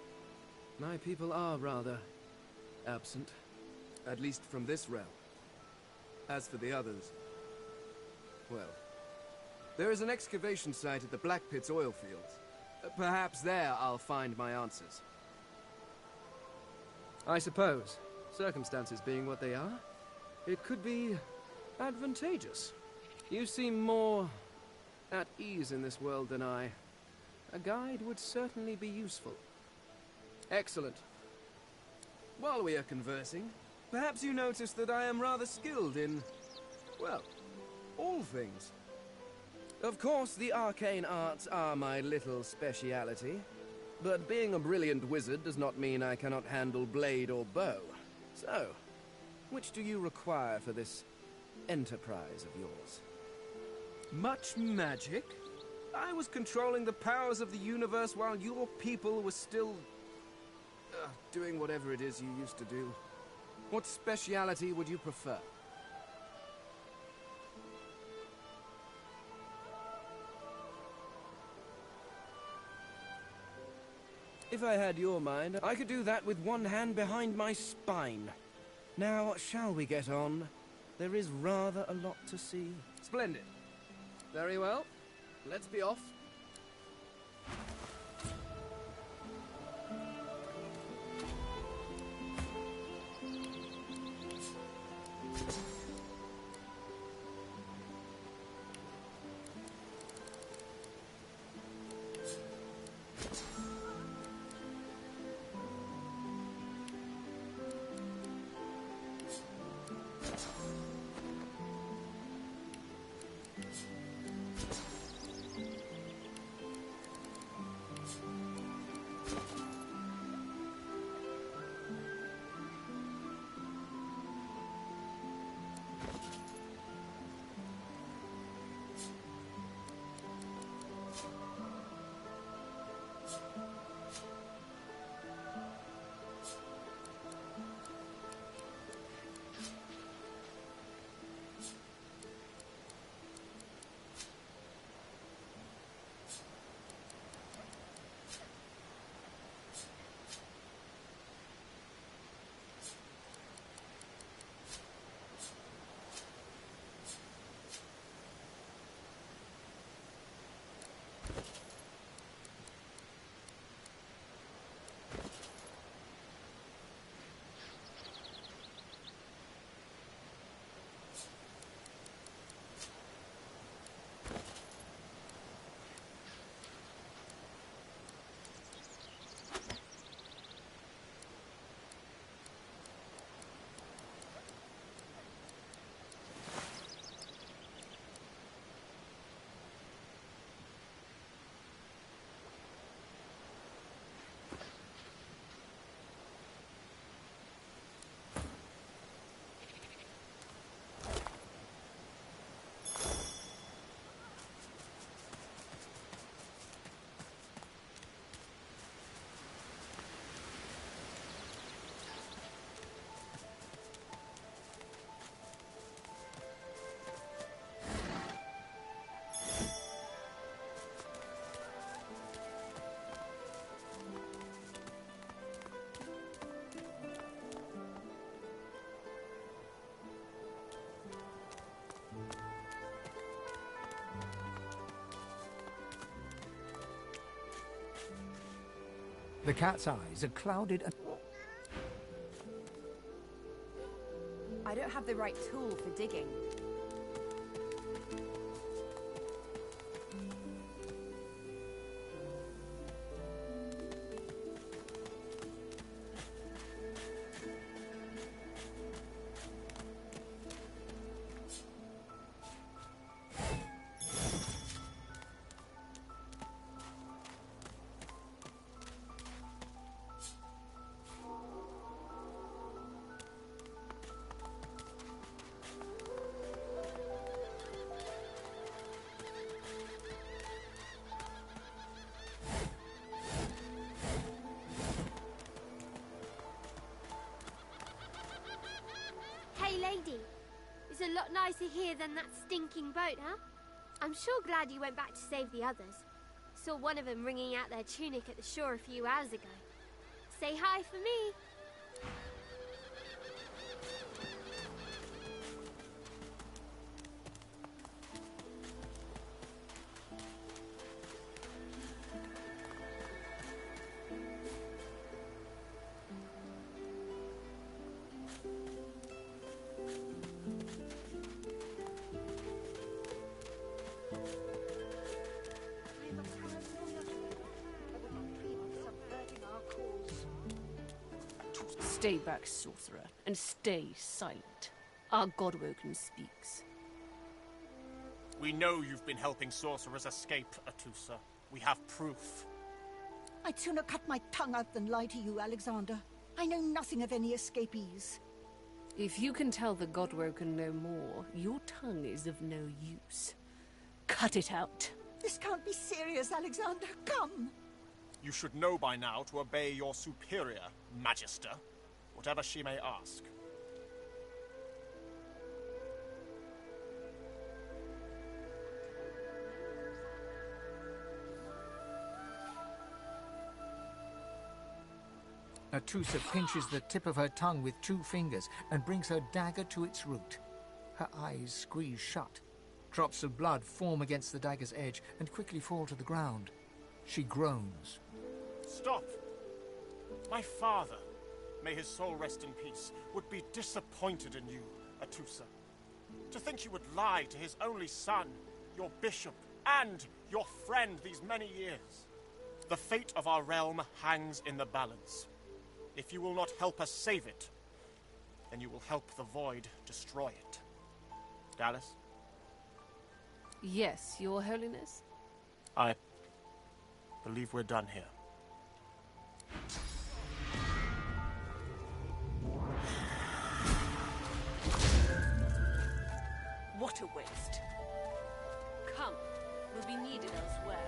My people are rather absent, at least from this realm. As for the others, well, there is an excavation site at the Black Pit's oil fields. Perhaps there I'll find my answers. I suppose, circumstances being what they are, it could be advantageous. You seem more at ease in this world than I. A guide would certainly be useful. Excellent. While we are conversing, perhaps you notice that I am rather skilled in, well, all things. Of course, the arcane arts are my little speciality, but being a brilliant wizard does not mean I cannot handle blade or bow. So, which do you require for this enterprise of yours? Much magic? I was controlling the powers of the universe while your people were still... doing whatever it is you used to do. What speciality would you prefer? If I had your mind, I could do that with one hand behind my spine. Now, shall we get on? There is rather a lot to see. Splendid. Very well. Let's be off. The cat's eyes are clouded and... I don't have the right tool for digging. Hey, lady. It's a lot nicer here than that stinking boat, huh? I'm sure glad you went back to save the others. Saw one of them wringing out their tunic at the shore a few hours ago. Say hi for me. Stay back, sorcerer, and stay silent. Our Godwoken speaks. We know you've been helping sorcerers escape, Atusa. We have proof. I'd sooner cut my tongue out than lie to you, Alexander. I know nothing of any escapees. If you can tell the Godwoken no more, your tongue is of no use. Cut it out. This can't be serious, Alexander. Come! You should know by now to obey your superior, Magister, whatever she may ask. Atusa pinches the tip of her tongue with 2 fingers and brings her dagger to its root. Her eyes squeeze shut. Drops of blood form against the dagger's edge and quickly fall to the ground. She groans. Stop! My father, may his soul rest in peace, would be disappointed in you, Atusa. To think you would lie to his only son, your bishop, and your friend these many years. The fate of our realm hangs in the balance. If you will not help us save it, then you will help the Void destroy it. Dallas? Yes, Your Holiness? I believe we're done here. What a waste. Come, we'll be needed elsewhere.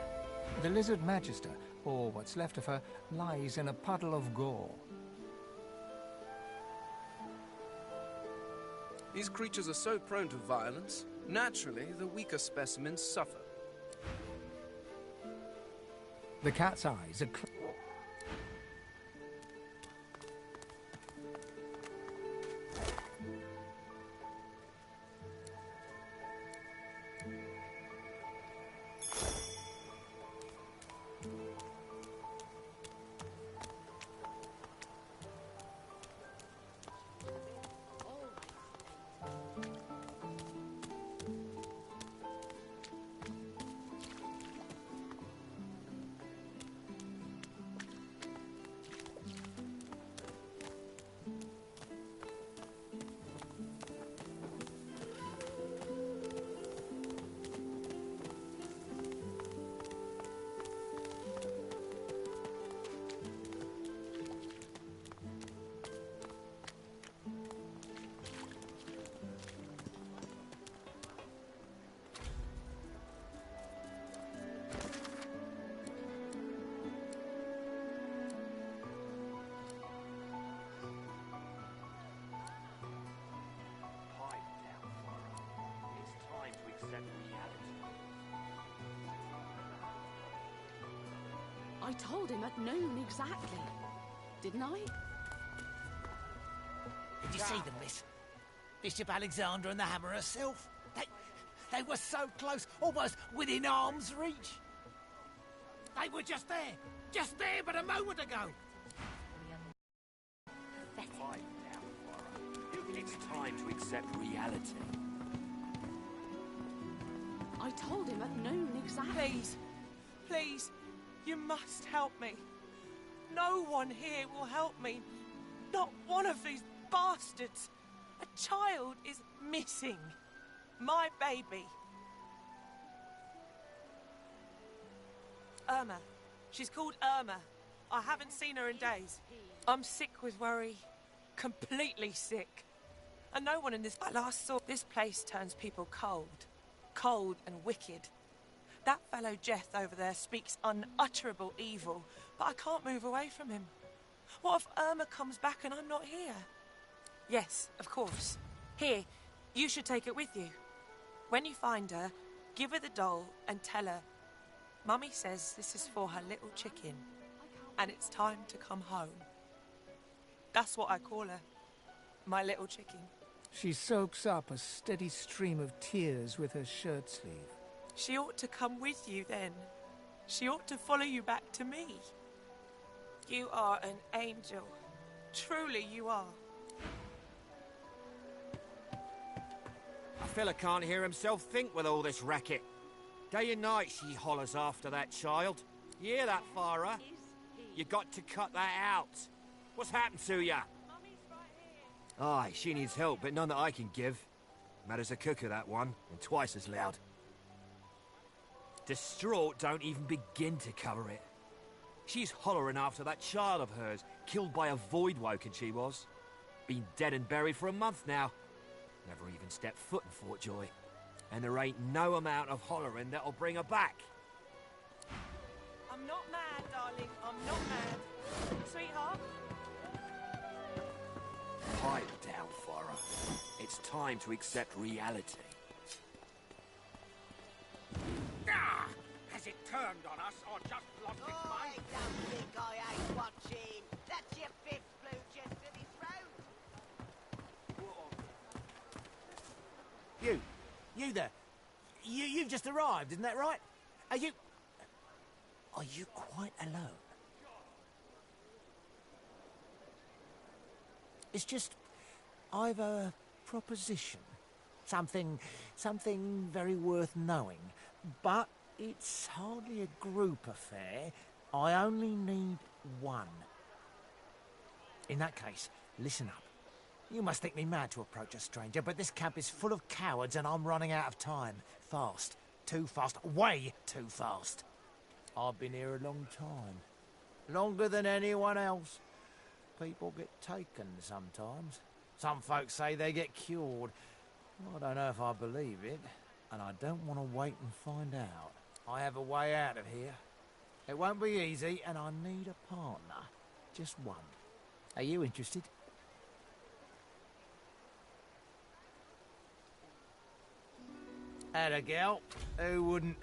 The Lizard Magister, or what's left of her, lies in a puddle of gore. These creatures are so prone to violence. Naturally, the weaker specimens suffer. The cat's eyes are... I told him at noon exactly. Didn't I? Did you see them, miss? Bishop Alexander and the Hammer herself. They were so close, almost within arm's reach. They were just there, just there but a moment ago. It's time to accept reality. I told him at noon exactly. Please, please, you must help me. No one here will help me. Not one of these bastards. A child is missing. My baby. Irma. She's called Irma. I haven't seen her in days. I'm sick with worry. Completely sick. And no one in this... I last saw this place turns people cold. Cold and wicked. That fellow Jeth over there speaks unutterable evil, but I can't move away from him. What if Irma comes back and I'm not here? Yes, of course. Here, you should take it with you. When you find her, give her the doll and tell her, Mummy says this is for her little chicken, and it's time to come home. That's what I call her. My little chicken. She soaks up a steady stream of tears with her shirt sleeve. She ought to come with you then. She ought to follow you back to me. You are an angel. Truly you are. A fella can't hear himself think with all this racket. Day and night she hollers after that child. You hear that, Farah? You got to cut that out. What's happened to ya? Aye, she needs help, but none that I can give. Mad as a cooker, that one, and twice as loud. Distraught don't even begin to cover it. She's hollering after that child of hers, killed by a void woken she was. Been dead and buried for a month now. Never even stepped foot in Fort Joy. And there ain't no amount of hollering that'll bring her back. I'm not mad, darling. I'm not mad. Sweetheart? Pipe down, Farah. It's time to accept reality. Ah! Has it turned on us or just lost its mind? I don't think I ain't watching. That's your fifth blue just to this road. You there. You've just arrived, isn't that right? Are you quite alone? It's just, I've a proposition. Something very worth knowing. But it's hardly a group affair. I only need one. In that case, listen up. You must think me mad to approach a stranger, but this camp is full of cowards and I'm running out of time. Fast. Too fast. Way too fast. I've been here a long time. Longer than anyone else. People get taken sometimes. Some folks say they get cured. I don't know if I believe it, and I don't want to wait and find out. I have a way out of here. It won't be easy, and I need a partner. Just one. Are you interested? Atta girl. Who wouldn't?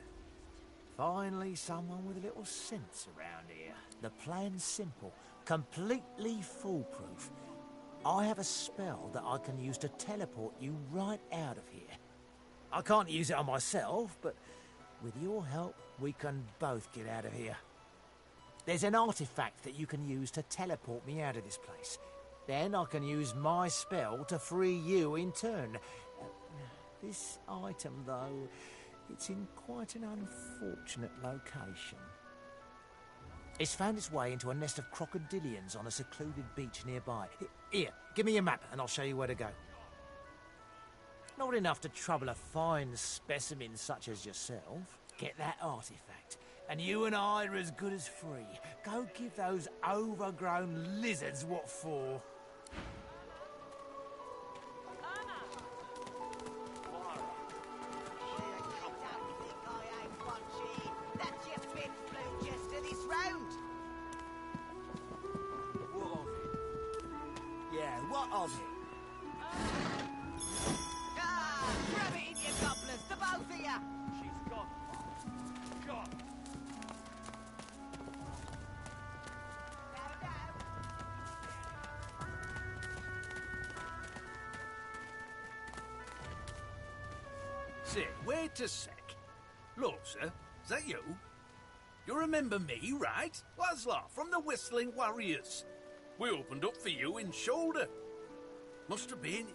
Finally, someone with a little sense around here. The plan's simple. Completely foolproof. I have a spell that I can use to teleport you right out of here. I can't use it on myself, but with your help, we can both get out of here. There's an artifact that you can use to teleport me out of this place. Then I can use my spell to free you in turn. This item, though, it's in quite an unfortunate location. It's found its way into a nest of crocodilians on a secluded beach nearby. Here, give me your map and I'll show you where to go. Not enough to trouble a fine specimen such as yourself. Get that artifact, and you and I are as good as free. Go give those overgrown lizards what for. What of it? Ah! Grab it in your gobblers, the both of you! She's gone. Gone. Say, wait a sec. Look, sir, is that you? You remember me, right? Laszlo, from the Whistling Warriors. We opened up for you in Shoulder. Must have been,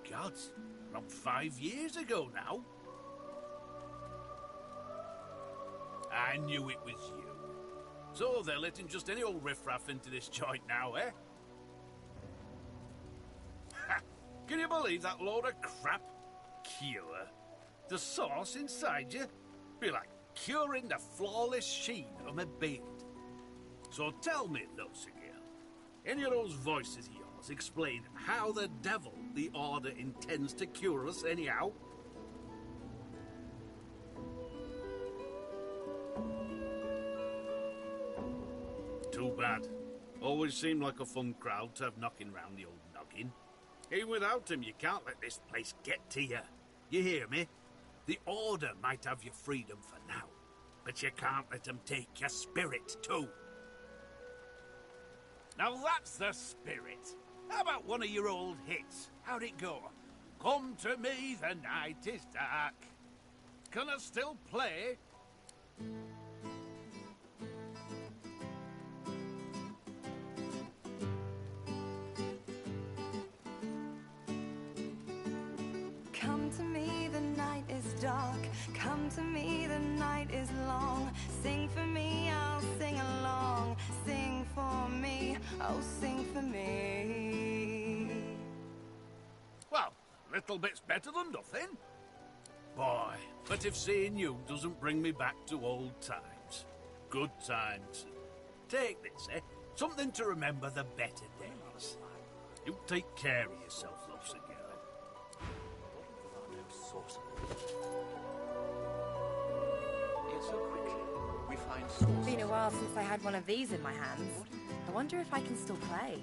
gods, around 5 years ago now. I knew it was you. So they're letting just any old riffraff into this joint now, eh? Ha! Can you believe that load of crap? Cure. The sauce inside you? Be like curing the flawless sheen of my beard. So tell me, Lucy girl, any of those voices of yours explain how the devil the Order intends to cure us anyhow? Too bad. Always seemed like a fun crowd to have knocking round the old noggin. Even without him, you can't let this place get to you. You hear me? The Order might have your freedom for now, but you can't let them take your spirit too. Now that's the spirit. How about one of your old hits? How'd it go? Come to me, the night is dark. Can I still play? Come to me, the night is dark. Come to me, the night is long. Sing for me, I'll sing along. Sing for me, oh, sing for me. Well, little bit's better than nothing. Boy, but if seeing you doesn't bring me back to old times. Good times. Take this, eh? Something to remember the better days. You take care of yourself, Lucy girl. Yet so quickly, we find sources. Been a while since I had one of these in my hands. I wonder if I can still play.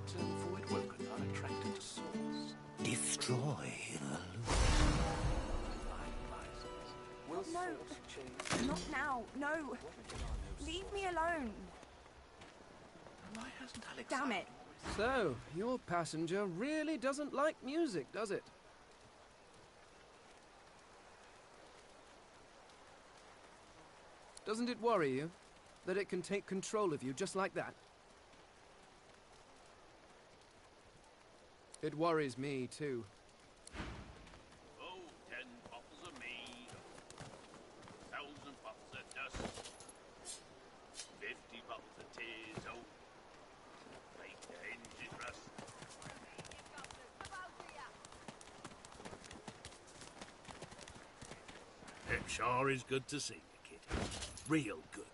Turn void woken are attracted to source. Destroy No, not now. No. Leave me alone. Why hasn't Alex? Damn it. So, your passenger really doesn't like music, does it? Doesn't it worry you that it can take control of you just like that? It worries me, too. Oh, 10 bottles of mead, 1,000 bottles of dust, 50 bottles of tears, oh, make the hinges rust. It sure is good to see you, kid. Real good.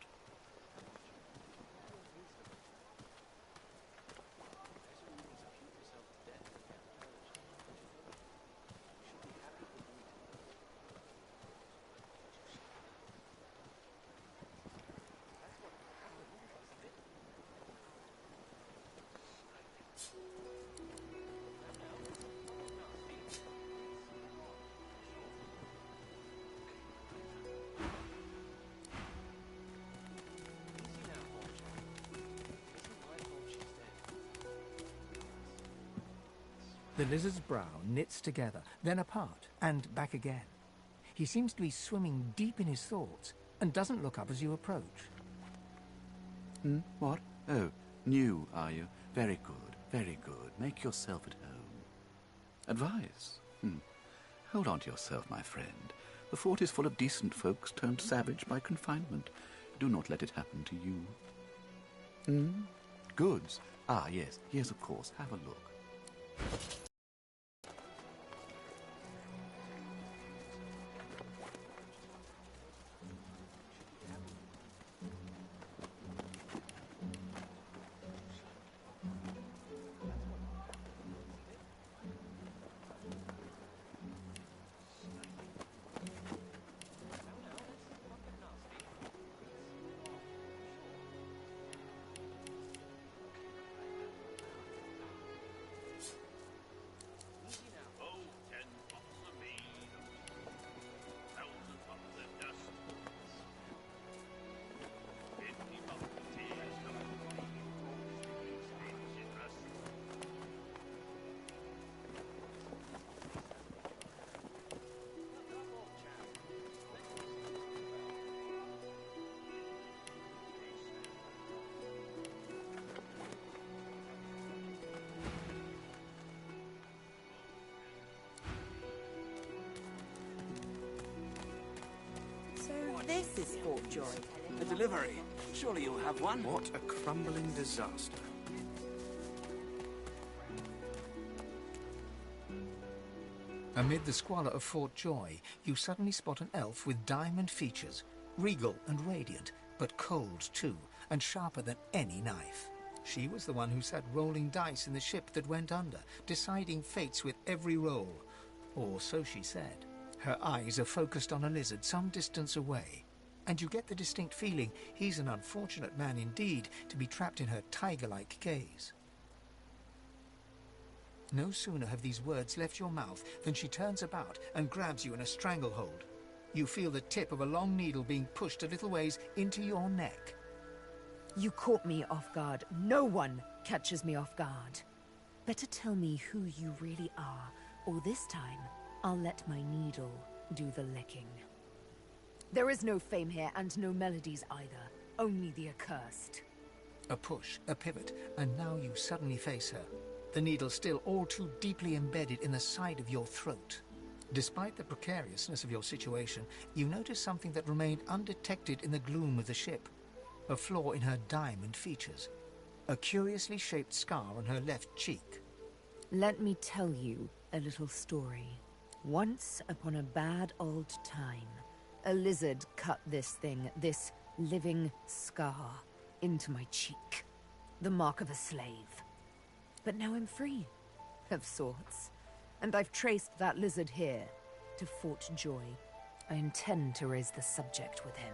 The lizard's brow knits together, then apart, and back again. He seems to be swimming deep in his thoughts, and doesn't look up as you approach. What? Oh, new, are you? Very good, very good. Make yourself at home. Advice? Hold on to yourself, my friend. The fort is full of decent folks turned savage by confinement. Do not let it happen to you. Goods? Ah, yes, yes, of course. Have a look. This is Fort Joy. A delivery. Surely you'll have one. What a crumbling disaster. Amid the squalor of Fort Joy, you suddenly spot an elf with diamond features, regal and radiant, but cold too, and sharper than any knife. She was the one who sat rolling dice in the ship that went under, deciding fates with every roll. Or so she said. Her eyes are focused on a lizard some distance away, and you get the distinct feeling he's an unfortunate man indeed to be trapped in her tiger-like gaze. No sooner have these words left your mouth than she turns about and grabs you in a stranglehold. You feel the tip of a long needle being pushed a little ways into your neck. You caught me off guard. No one catches me off guard. Better tell me who you really are, or this time, I'll let my needle do the licking. There is no fame here, and no melodies either. Only the accursed. A push, a pivot, and now you suddenly face her. The needle still all too deeply embedded in the side of your throat. Despite the precariousness of your situation, you notice something that remained undetected in the gloom of the ship. A flaw in her diamond features. A curiously shaped scar on her left cheek. Let me tell you a little story. Once upon a bad old time, a lizard cut this thing, this living scar, into my cheek. The mark of a slave. But now I'm free, of sorts. And I've traced that lizard here, to Fort Joy. I intend to raise the subject with him.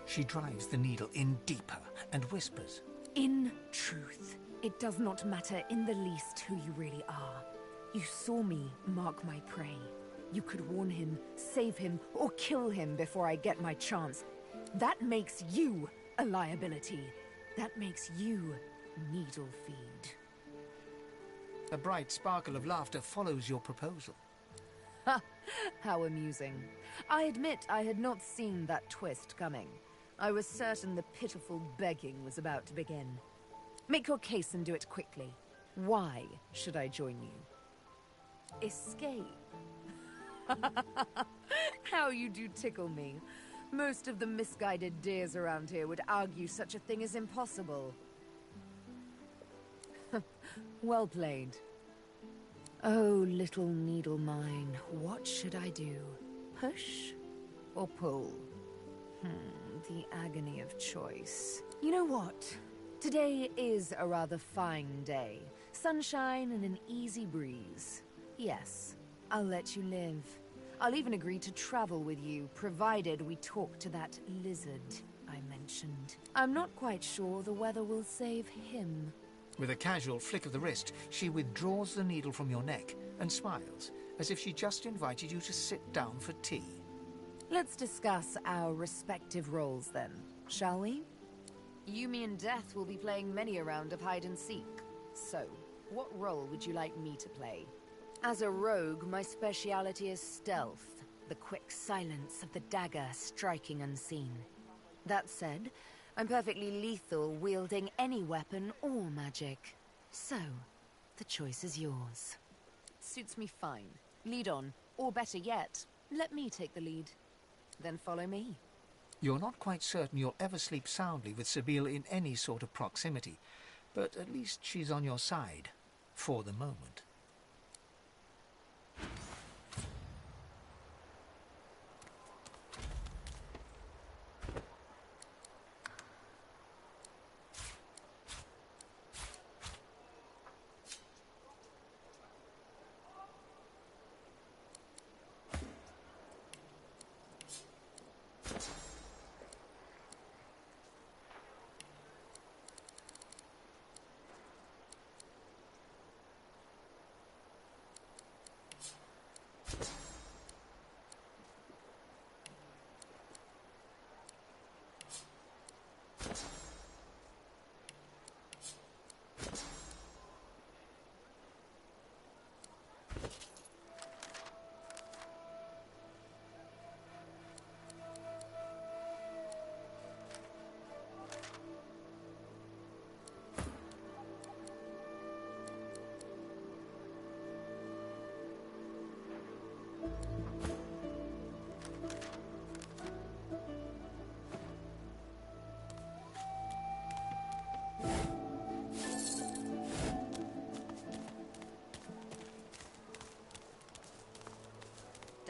She drives the needle in deeper and whispers. In truth, it does not matter in the least who you really are. You saw me mark my prey. You could warn him, save him, or kill him before I get my chance. That makes you a liability. That makes you needle feed. A bright sparkle of laughter follows your proposal. Ha! How amusing. I admit I had not seen that twist coming. I was certain the pitiful begging was about to begin. Make your case and do it quickly. Why should I join you? Escape? How you do tickle me. Most of the misguided deers around here would argue such a thing is impossible. Well played. Oh, little needle mine, what should I do? Push or pull? The agony of choice. You know what? Today is a rather fine day. Sunshine and an easy breeze. Yes, I'll let you live. I'll even agree to travel with you, provided we talk to that lizard I mentioned. I'm not quite sure the weather will save him. With a casual flick of the wrist, she withdraws the needle from your neck and smiles, as if she just invited you to sit down for tea. Let's discuss our respective roles then, shall we? You, me, and Death will be playing many a round of hide-and-seek. So, what role would you like me to play? As a rogue, my speciality is stealth, the quick silence of the dagger striking unseen. That said, I'm perfectly lethal wielding any weapon or magic. So, the choice is yours. Suits me fine. Lead on, or better yet, let me take the lead. Then follow me. You're not quite certain you'll ever sleep soundly with Sabine in any sort of proximity, but at least she's on your side, for the moment.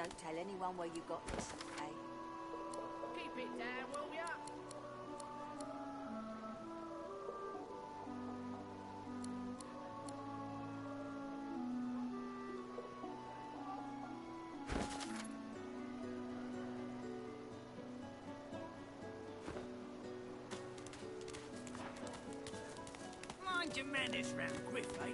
Don't tell anyone where you got this, eh? Keep it down, will ya? Mind your manners round Griff, eh?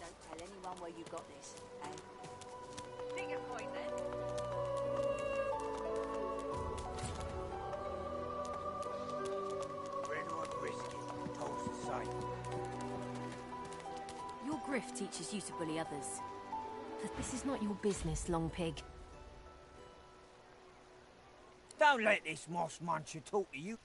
Don't tell anyone where you got this, eh? Take your point then. Bread or brisket, toast the same. Your grift teaches you to bully others. But this is not your business, Long Pig. Don't let this moss muncher talk to you.